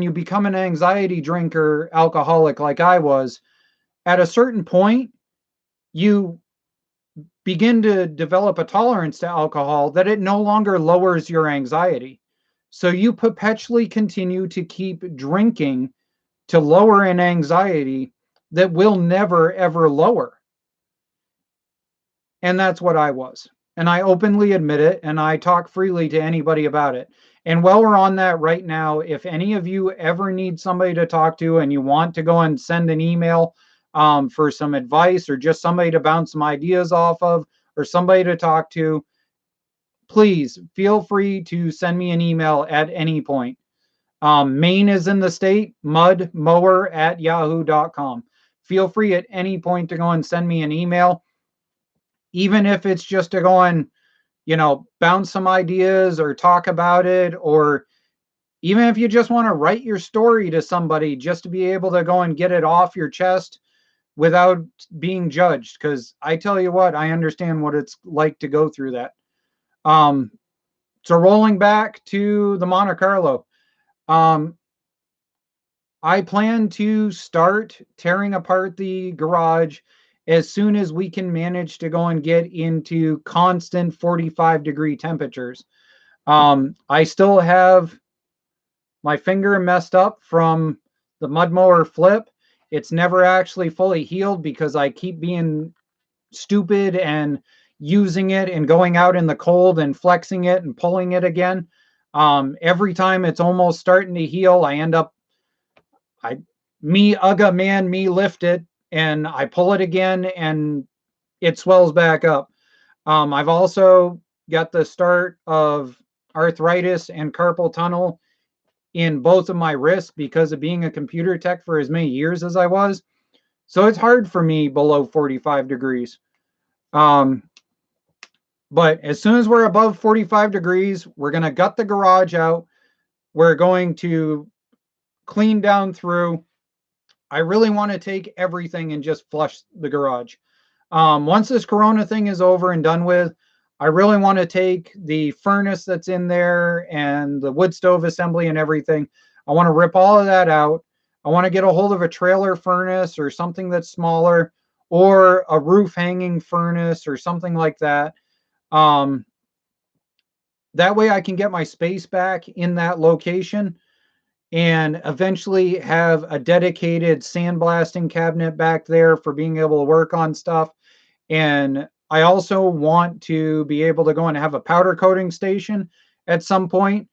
you become an anxiety drinker alcoholic like I was, at a certain point you begin to develop a tolerance to alcohol that it no longer lowers your anxiety. So you perpetually continue to keep drinking to lower an anxiety that will never ever lower. And that's what I was. And I openly admit it, and I talk freely to anybody about it. And while we're on that right now, if any of you ever need somebody to talk to and you want to go and send an email for some advice or just somebody to bounce some ideas off of or somebody to talk to, please feel free to send me an email at any point. Maine is in the state, mudmower@yahoo.com. Feel free at any point to go and send me an email, even if it's just to go and, bounce some ideas or talk about it, or even if you just want to write your story to somebody just to be able to go and get it off your chest without being judged. Because I tell you what, I understand what it's like to go through that. So rolling back to the Monte Carlo, I plan to start tearing apart the garage as soon as we can manage to go and get into constant 45-degree temperatures. I still have my finger messed up from the mud mower flip. It's never actually fully healed because I keep being stupid and using it and going out in the cold and flexing it and pulling it again. Every time it's almost starting to heal, I end up, me lift it and I pull it again and it swells back up. I've also got the start of arthritis and carpal tunnel in both of my wrists because of being a computer tech for as many years as I was. So it's hard for me below 45 degrees. But as soon as we're above 45 degrees, we're going to gut the garage out. We're going to clean down through. I really want to take everything and just flush the garage. Once this Corona thing is over and done with, I really want to take the furnace that's in there and the wood stove assembly and everything. I want to rip all of that out. I want to get a hold of a trailer furnace or something that's smaller, or a roof hanging furnace or something like that. That way I can get my space back in that location and eventually have a dedicated sandblasting cabinet back there for being able to work on stuff. And I also want to be able to go and have a powder coating station at some point.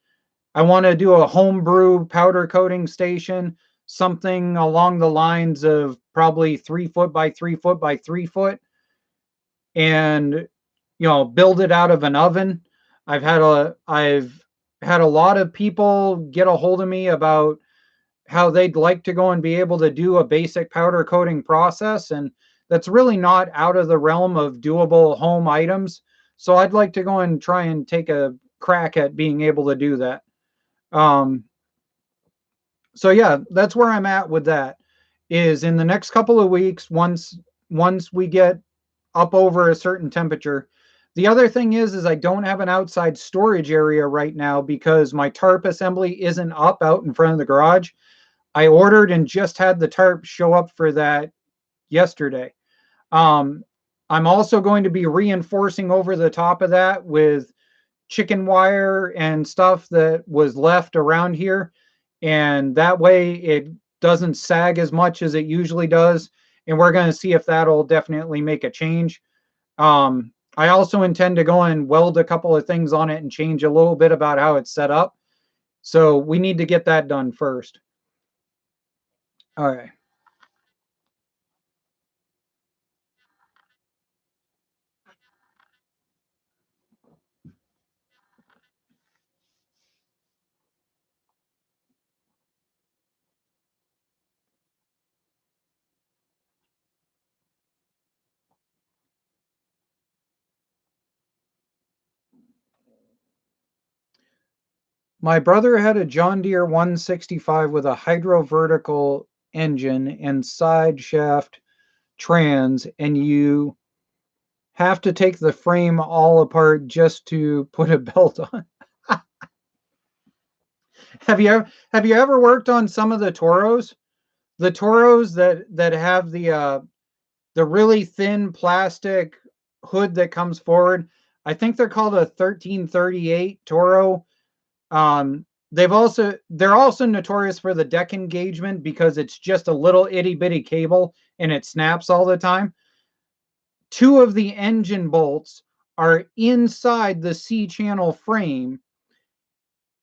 I want to do a homebrew powder coating station, something along the lines of probably 3 foot by 3 foot by 3 foot, and build it out of an oven. I've had a lot of people get a hold of me about how they'd like to go and be able to do a basic powder coating process, and that's really not out of the realm of doable home items. So I'd like to go and try and take a crack at being able to do that. So yeah, that's where I'm at with that. Is in the next couple of weeks, once we get up over a certain temperature. The other thing is I don't have an outside storage area right now because my tarp assembly isn't up out in front of the garage. I ordered and just had the tarp show up for that yesterday. I'm also going to be reinforcing over the top of that with chicken wire and stuff that was left around here. And that way it doesn't sag as much as it usually does. And we're going to see if that'll definitely make a change. I also intend to go and weld a couple of things on it and change a little bit about how it's set up. So we need to get that done first. All right. My brother had a John Deere 165 with a hydrovertical engine and side shaft trans, and you have to take the frame all apart just to put a belt on. Have you ever worked on some of the Toros? The Toros that have the really thin plastic hood that comes forward. I think they're called a 1338 Toro. they're also notorious for the deck engagement because it's just a little itty bitty cable and it snaps all the time. Two of the engine bolts are inside the C channel frame,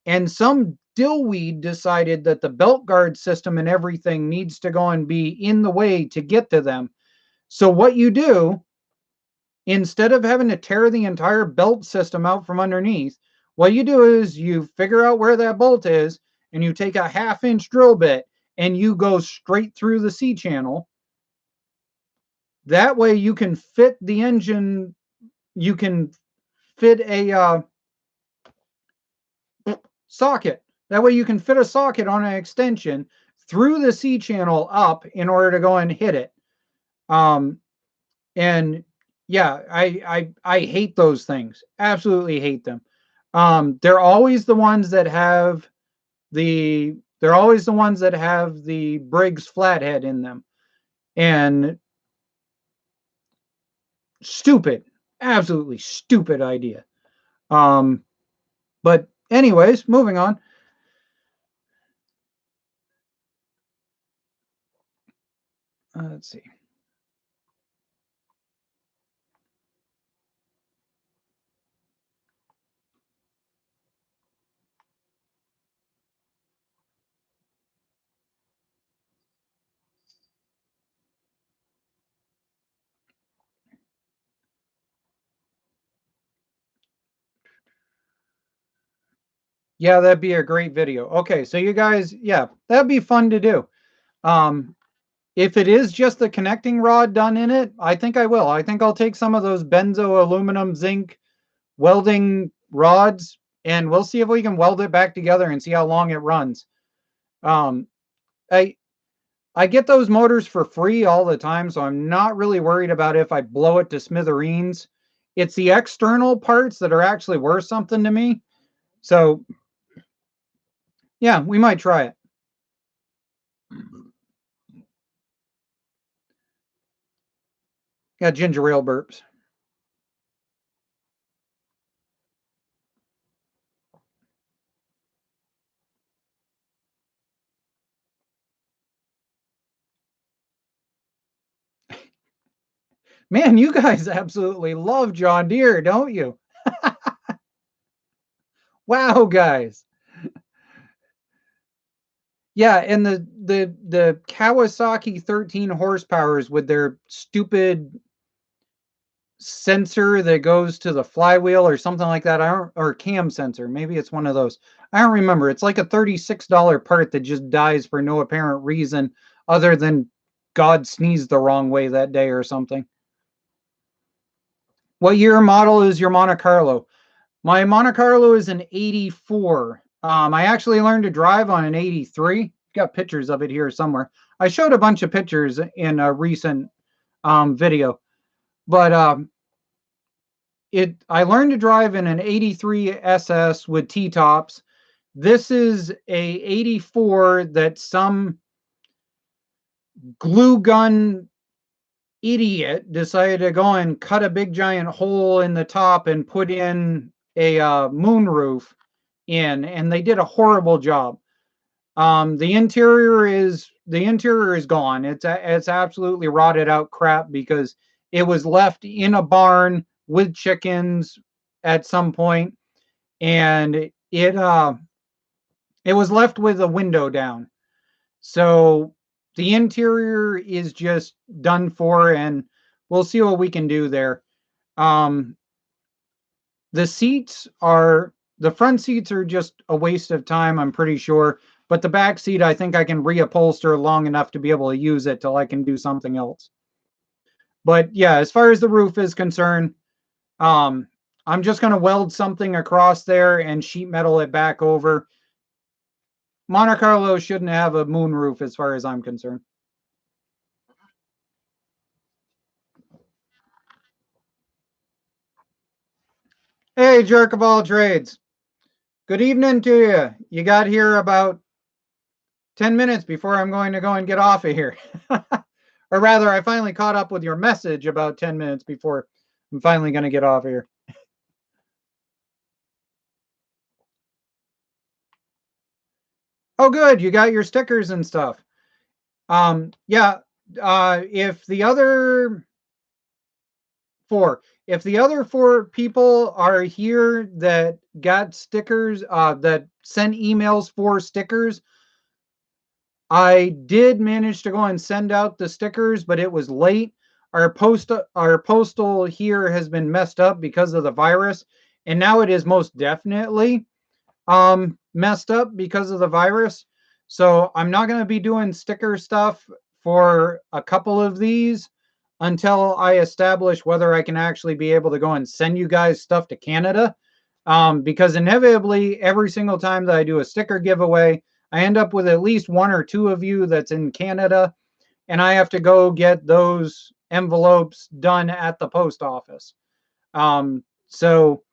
and some dillweed decided that the belt guard system and everything needs to go and be in the way to get to them. So what you do, instead of having to tear the entire belt system out from underneath, what you do is you figure out where that bolt is and you take a 1/2-inch drill bit and you go straight through the C channel. That way you can fit the engine, you can fit a socket. That way you can fit a socket on an extension through the C channel up in order to go and hit it. And yeah, I hate those things. Absolutely hate them. They're always the ones that have the Briggs flathead in them. And stupid, absolutely stupid idea. But anyways, moving on. Let's see. Yeah, that'd be a great video. Okay, so you guys, yeah, that'd be fun to do. If it is just the connecting rod done in it, I think I will. I think I'll take some of those benzo aluminum zinc welding rods and we'll see if we can weld it back together and see how long it runs. Um, I I get those motors for free all the time, so I'm not really worried about if I blow it to smithereens. It's the external parts that are actually worth something to me. So yeah, we might try it. Got ginger ale burps. Man, you guys absolutely love John Deere, don't you? Wow, guys. Yeah, and the Kawasaki 13 horsepowers with their stupid sensor that goes to the flywheel or something like that. Or cam sensor. Maybe it's one of those. I don't remember. It's like a $36 part that just dies for no apparent reason other than God sneezed the wrong way that day or something. What year model is your Monte Carlo? My Monte Carlo is an 84. I actually learned to drive on an 83. Got pictures of it here somewhere. I showed a bunch of pictures in a recent video, but I learned to drive in an 83 SS with T-tops. This is a 84 that some glue gun idiot decided to go and cut a big giant hole in the top and put in a moonroof in, and they did a horrible job. The interior is gone. It's absolutely rotted out crap because it was left in a barn with chickens at some point, and it was left with a window down. So the interior is just done for, and we'll see what we can do there. The front seats are just a waste of time, I'm pretty sure. But the back seat, I think I can reupholster long enough to be able to use it till I can do something else. But yeah, as far as the roof is concerned, I'm just going to weld something across there and sheet metal it back over. Monte Carlo shouldn't have a moon roof as far as I'm concerned. Hey, jerk of all trades. Good evening to you. You got here about 10 minutes before I'm going to go and get off of here. Or rather, I finally caught up with your message about 10 minutes before I'm finally going to get off of here. Oh, good. You got your stickers and stuff. Yeah. If the other four, if the other four people are here that got stickers, that sent emails for stickers, I did manage to go and send out the stickers, but it was late. Our postal here has been messed up because of the virus, and now it is most definitely messed up because of the virus. So I'm not going to be doing sticker stuff for a couple of these until I establish whether I can actually be able to go and send you guys stuff to Canada. Because inevitably, every single time that I do a sticker giveaway, I end up with at least one or two of you that's in Canada, and I have to go get those envelopes done at the post office. So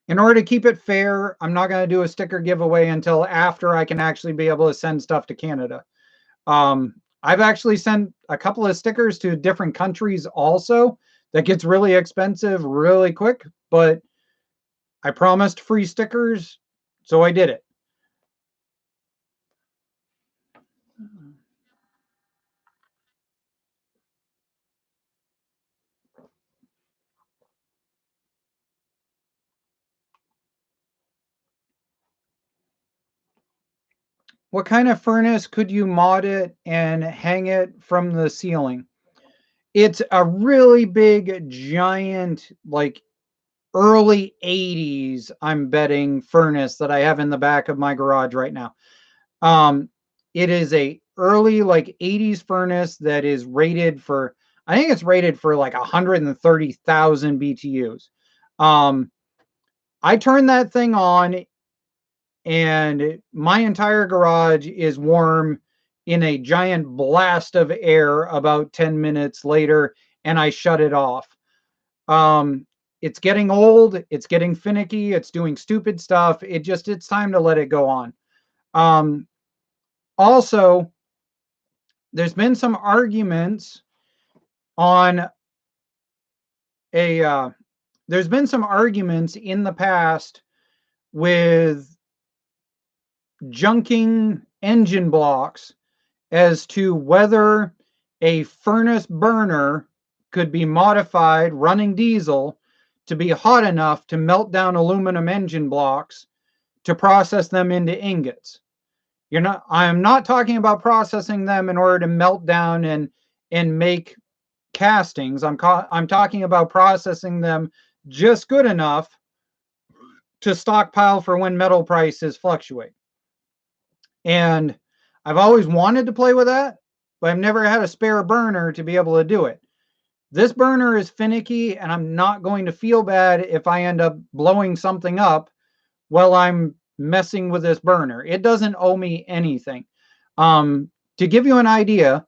in order to keep it fair, I'm not going to do a sticker giveaway until after I can actually be able to send stuff to Canada. I've actually sent a couple of stickers to different countries also. That gets really expensive really quick, but I promised free stickers, so I did it. What kind of furnace could you mod it and hang it from the ceiling? It's a really big, giant, like early 80s, I'm betting, furnace that I have in the back of my garage right now. Um, it is a early like 80s furnace that is rated for, I think it's rated for like 130,000 BTUs. Um, I turned that thing on and my entire garage is warm in a giant blast of air about 10 minutes later, and I shut it off. Um, it's getting old, it's getting finicky, it's doing stupid stuff. It's time to let it go on. Um, Also, there's been some arguments on a there's been some arguments in the past with junking engine blocks as to whether a furnace burner could be modified running diesel to be hot enough to melt down aluminum engine blocks to process them into ingots. I'm not talking about processing them in order to melt down and make castings. I'm talking about processing them just good enough to stockpile for when metal prices fluctuate. And I've always wanted to play with that, but I've never had a spare burner to be able to do it. This burner is finicky, and I'm not going to feel bad if I end up blowing something up while I'm messing with this burner. It doesn't owe me anything. To give you an idea,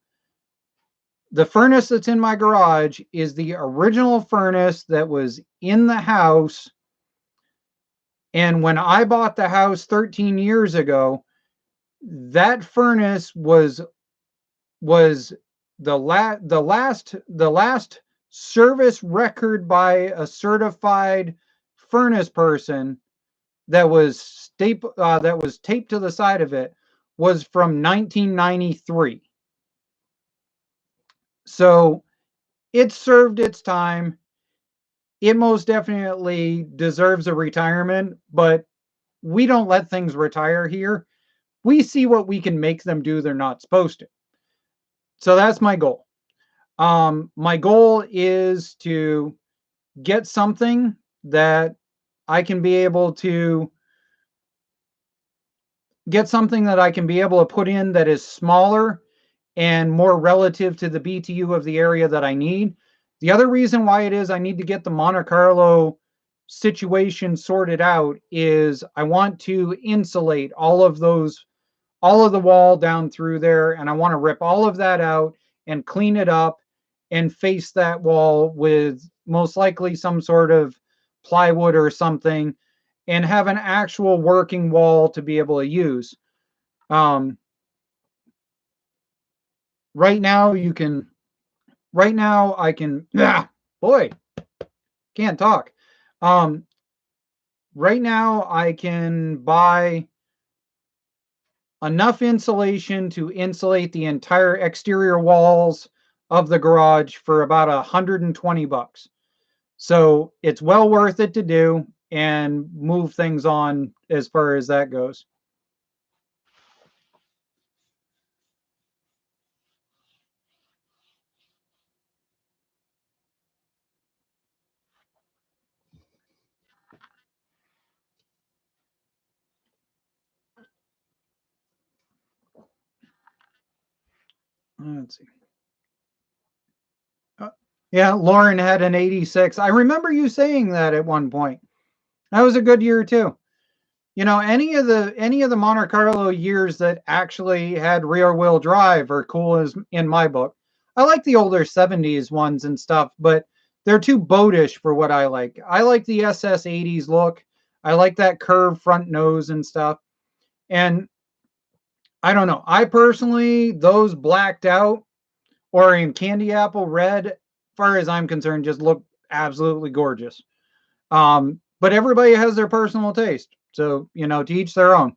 the furnace that's in my garage is the original furnace that was in the house. And when I bought the house 13 years ago, that furnace was the last service record by a certified furnace person that was taped to the side of it was from 1993. So it served its time. It most definitely deserves a retirement, but we don't let things retire here. We see what we can make them do they're not supposed to. So that's my goal. My goal is to get something that I can be able to put in that is smaller and more relative to the BTU of the area that I need. The other reason why it is I need to get the Monte Carlo situation sorted out is I want to insulate all of the wall down through there, and I want to rip all of that out and clean it up and face that wall with most likely some sort of plywood or something and have an actual working wall to be able to use. Um, right now you can right now I can boy, can't talk. Um, right now I can buy enough insulation to insulate the entire exterior walls of the garage for about $120. So it's well worth it to do and move things on as far as that goes. Let's see. Yeah, Lauren had an 86. I remember you saying that at one point. That was a good year too. You know, any of the Monte Carlo years that actually had rear wheel drive are cool as in my book. I like the older 70s ones and stuff, but they're too boatish for what I like. I like the SS80s look. I like that curved front nose and stuff. And I don't know. I personally, those blacked out or in candy apple red, far as I'm concerned, just look absolutely gorgeous. But everybody has their personal taste. So, you know, to each their own.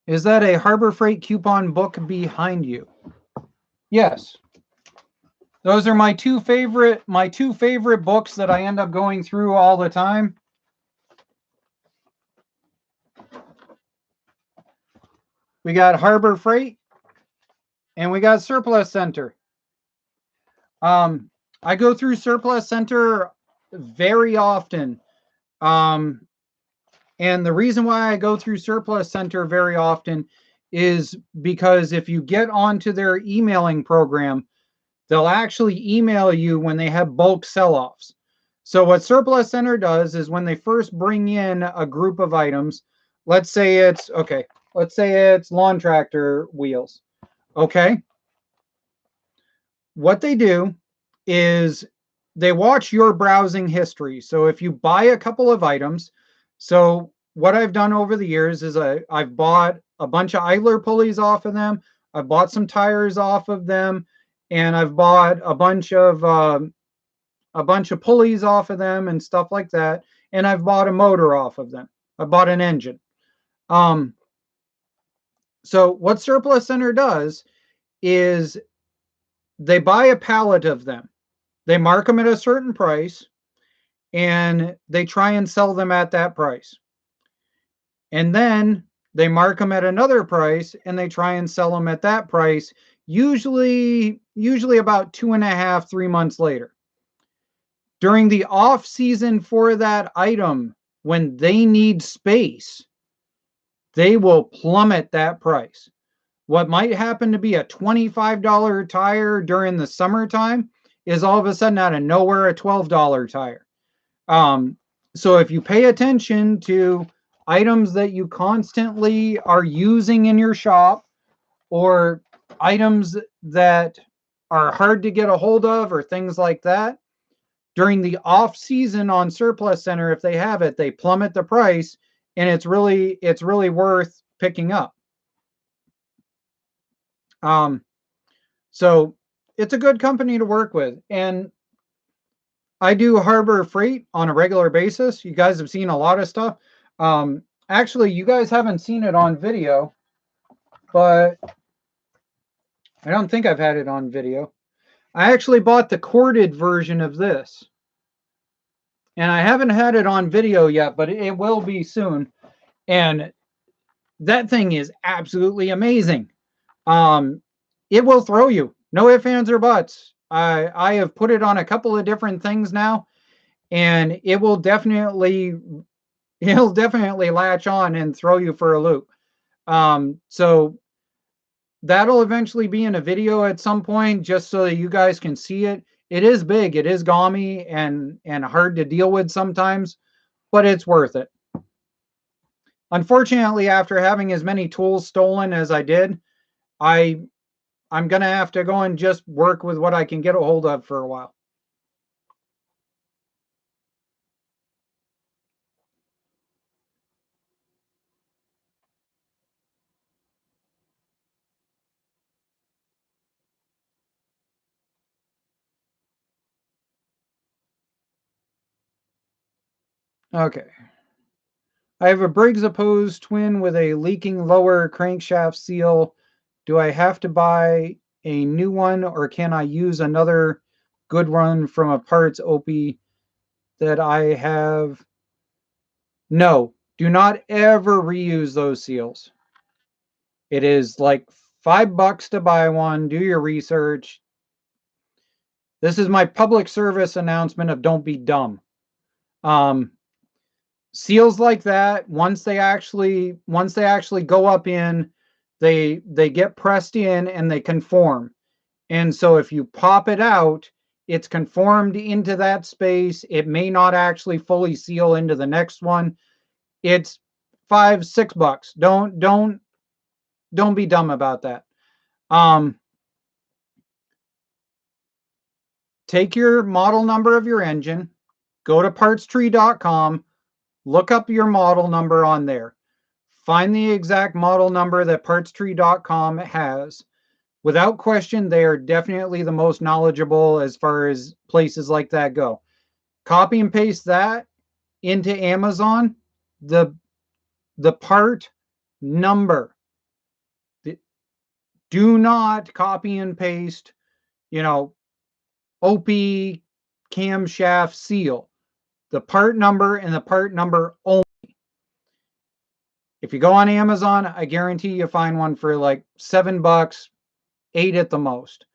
Is that a Harbor Freight coupon book behind you? Yes. Those are my two favorite books that I end up going through all the time. We got Harbor Freight and we got Surplus Center. I go through Surplus Center very often. Um, and the reason why I go through Surplus Center very often is because if you get onto their emailing program, they'll actually email you when they have bulk sell-offs. So what Surplus Center does is when they first bring in a group of items, let's say it's lawn tractor wheels. Okay. What they do is they watch your browsing history. So if you buy a couple of items, so what I've done over the years is I've bought a bunch of idler pulleys off of them. I've bought some tires off of them, and I've bought a bunch of pulleys off of them and stuff like that. And I've bought a motor off of them. I bought an engine. Um, so what Surplus Center does is they buy a pallet of them. They mark them at a certain price and they try and sell them at that price. And then they mark them at another price and they try and sell them at that price, usually about 2.5, 3 months later. During the off season for that item, when they need space, they will plummet that price. What might happen to be a $25 tire during the summertime is all of a sudden out of nowhere a $12 tire. So if you pay attention to items that you constantly are using in your shop or items that are hard to get a hold of or things like that, during the off season on Surplus Center, if they have it, they plummet the price and it's really worth picking up. So it's a good company to work with. And I do Harbor Freight on a regular basis. You guys have seen a lot of stuff. Actually, you guys haven't seen it on video, but I don't think I've had it on video. I actually bought the corded version of this. And I haven't had it on video yet, but it will be soon. And that thing is absolutely amazing. It will throw you. No ifs, ands, or buts. I have put it on a couple of different things now, and it'll definitely latch on and throw you for a loop. So that'll eventually be in a video at some point, just so that you guys can see it. It is big, it is gaumy and hard to deal with sometimes, but it's worth it. Unfortunately, after having as many tools stolen as I did, I'm gonna have to go and just work with what I can get a hold of for a while. Okay. I have a Briggs opposed twin with a leaking lower crankshaft seal. Do I have to buy a new one, or can I use another good one from a parts OP that I have? No, do not ever reuse those seals. It is like $5 to buy one. Do your research. This is my public service announcement of don't be dumb. Um, Seals like that, once they actually go up in, they get pressed in and they conform. And so if you pop it out, it's conformed into that space. It may not actually fully seal into the next one. It's $5-6. Don't be dumb about that. Take your model number of your engine, go to partstree.com, look up your model number on there. Find the exact model number that partstree.com has. Without question, they are definitely the most knowledgeable as far as places like that go. Copy and paste that into Amazon, the part number. Do not copy and paste, OP camshaft seal. The part number and the part number only. If you go on Amazon, I guarantee you find one for like $7, $8 at the most.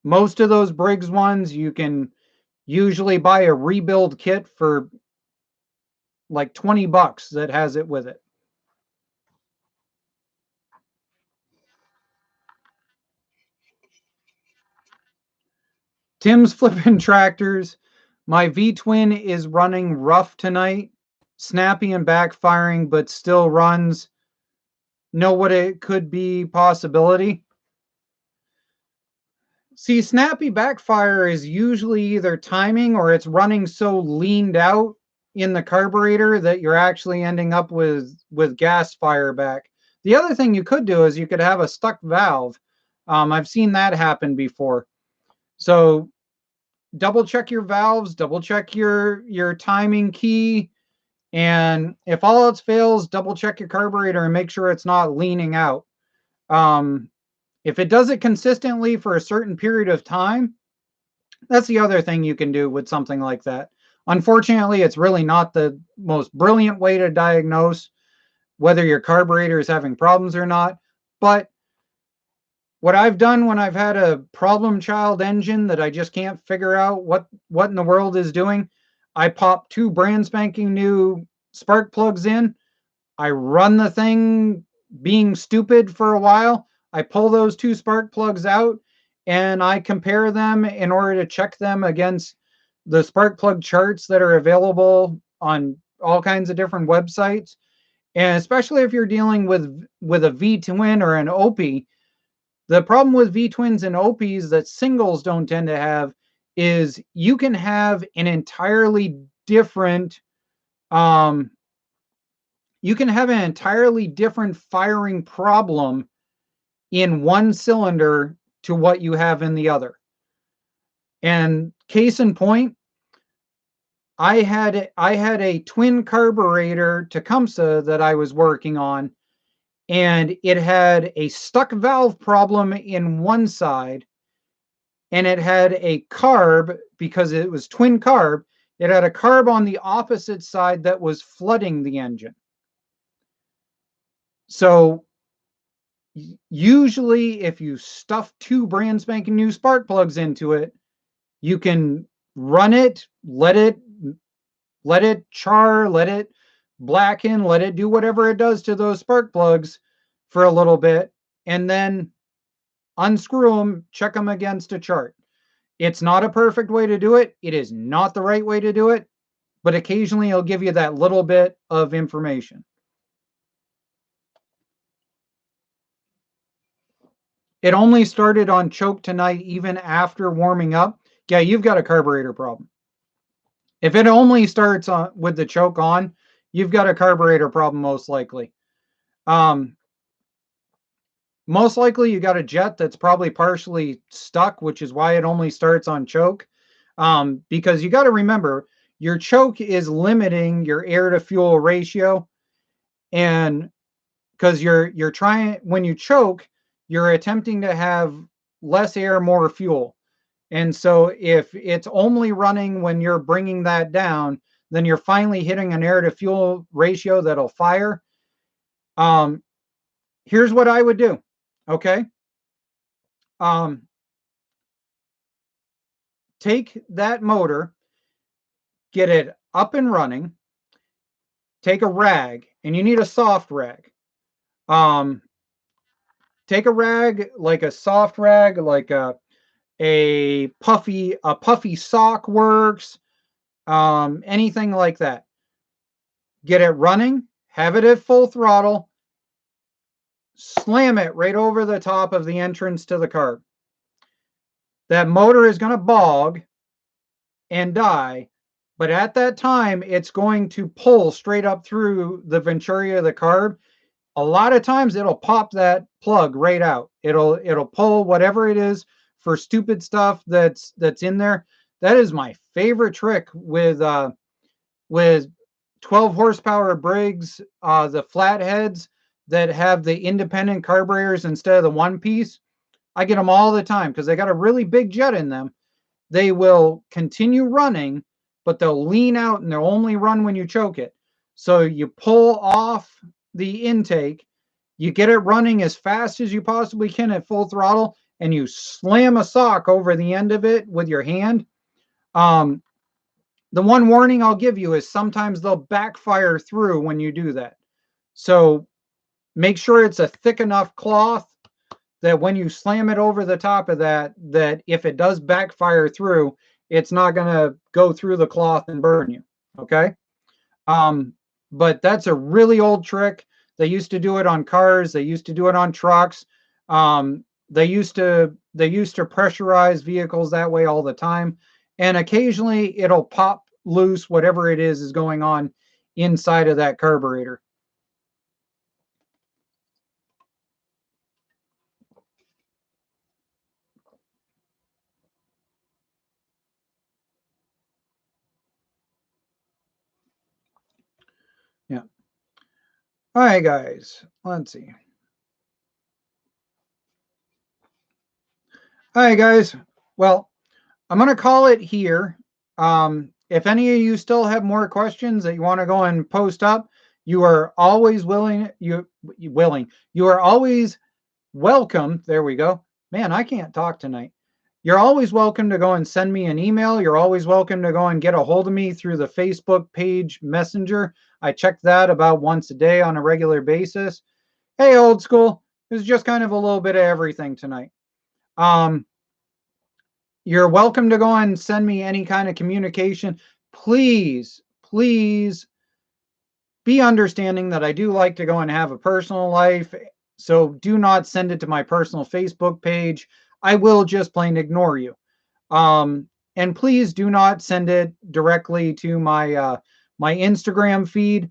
Most of those Briggs ones, you can usually buy a rebuild kit for like $20 that has it with it. Tim's flipping tractors. My V-twin is running rough tonight, snappy and backfiring, but still runs. Know what it could be possibility? See, snappy backfire is usually either timing or it's running so leaned out in the carburetor that you're actually ending up with gas fire back. The other thing you could do is you could have a stuck valve. I've seen that happen before. So double check your valves, double check your timing key, and if all else fails, double check your carburetor and make sure it's not leaning out. If it does it consistently for a certain period of time, that's the other thing you can do with something like that. Unfortunately, it's really not the most brilliant way to diagnose whether your carburetor is having problems or not. But what I've done when I've had a problem child engine that I just can't figure out what in the world is doing, I pop 2 brand spanking new spark plugs in. I run the thing being stupid for a while. I pull those 2 spark plugs out and I compare them in order to check them against the spark plug charts that are available on all kinds of different websites. And especially if you're dealing with a V-twin or an OP, the problem with V-twins and OPs that singles don't tend to have is you can have an entirely different firing problem in one cylinder to what you have in the other. And case in point, I had a twin carburetor Tecumseh that I was working on, and it had a stuck valve problem in one side, and it had a carb, because it was twin carb, it had a carb on the opposite side that was flooding the engine. So usually if you stuff 2 brand spanking new spark plugs into it, you can run it, let it char, let it blacken, let it do whatever it does to those spark plugs for a little bit, and then unscrew them, check them against a chart. It's not a perfect way to do it. It is not the right way to do it, but occasionally it'll give you that little bit of information. It only started on choke tonight, even after warming up. Yeah, you've got a carburetor problem. If it only starts on with the choke on, you've got a carburetor problem most likely. Most likely you got a jet that's probably partially stuck, which is why it only starts on choke. Because you got to remember, your choke is limiting your air to fuel ratio. And because you're trying, when you choke, you're attempting to have less air, more fuel. And so if it's only running when you're bringing that down, then you're finally hitting an air to fuel ratio that'll fire. Here's what I would do. Okay. Take that motor, get it up and running, take a rag, and you need a soft rag. Take a rag, like a soft rag, like a puffy sock works, anything like that. Get it running, have it at full throttle, slam it right over the top of the entrance to the carb. That motor is going to bog and die, but at that time, it's going to pull straight up through the venturi of the carb. A lot of times it'll pop that plug right out. It'll pull whatever it is for stupid stuff that's in there. That is my favorite trick with 12 horsepower Briggs, the flatheads that have the independent carburetors instead of the one piece. I get them all the time because they got a really big jet in them. They will continue running, but they'll lean out and they'll only run when you choke it. So you pull off the intake, you get it running as fast as you possibly can at full throttle, and you slam a sock over the end of it with your hand. The one warning I'll give you is sometimes they'll backfire through when you do that. So make sure it's a thick enough cloth that when you slam it over the top of that, that if it does backfire through, it's not going to go through the cloth and burn you. Okay. But that's a really old trick. They used to do it on cars. They used to do it on trucks. They used to pressurize vehicles that way all the time. And occasionally it'll pop loose whatever it is going on inside of that carburetor. Yeah. All right, guys. Let's see. All right, guys. Well, I'm going to call it here. If any of you still have more questions that you want to go and post up, you are always willing. You are always welcome. There we go. Man, I can't talk tonight. You're always welcome to go and send me an email. You're always welcome to go and get a hold of me through the Facebook page Messenger. I check that about once a day on a regular basis. Hey, old school. It's just kind of a little bit of everything tonight. You're welcome to go and send me any kind of communication. Please, please be understanding that I do like to go and have a personal life. So do not send it to my personal Facebook page. I will just plain ignore you. And please do not send it directly to my my Instagram feed.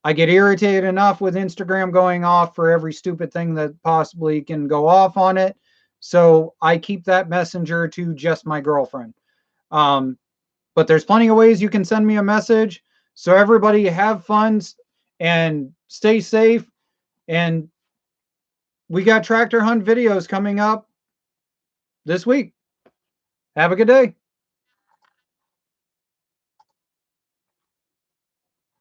I get irritated enough with Instagram going off for every stupid thing that possibly can go off on it. So I keep that messenger to just my girlfriend. But there's plenty of ways you can send me a message. So everybody have fun and stay safe. And we got tractor hunt videos coming up this week. Have a good day.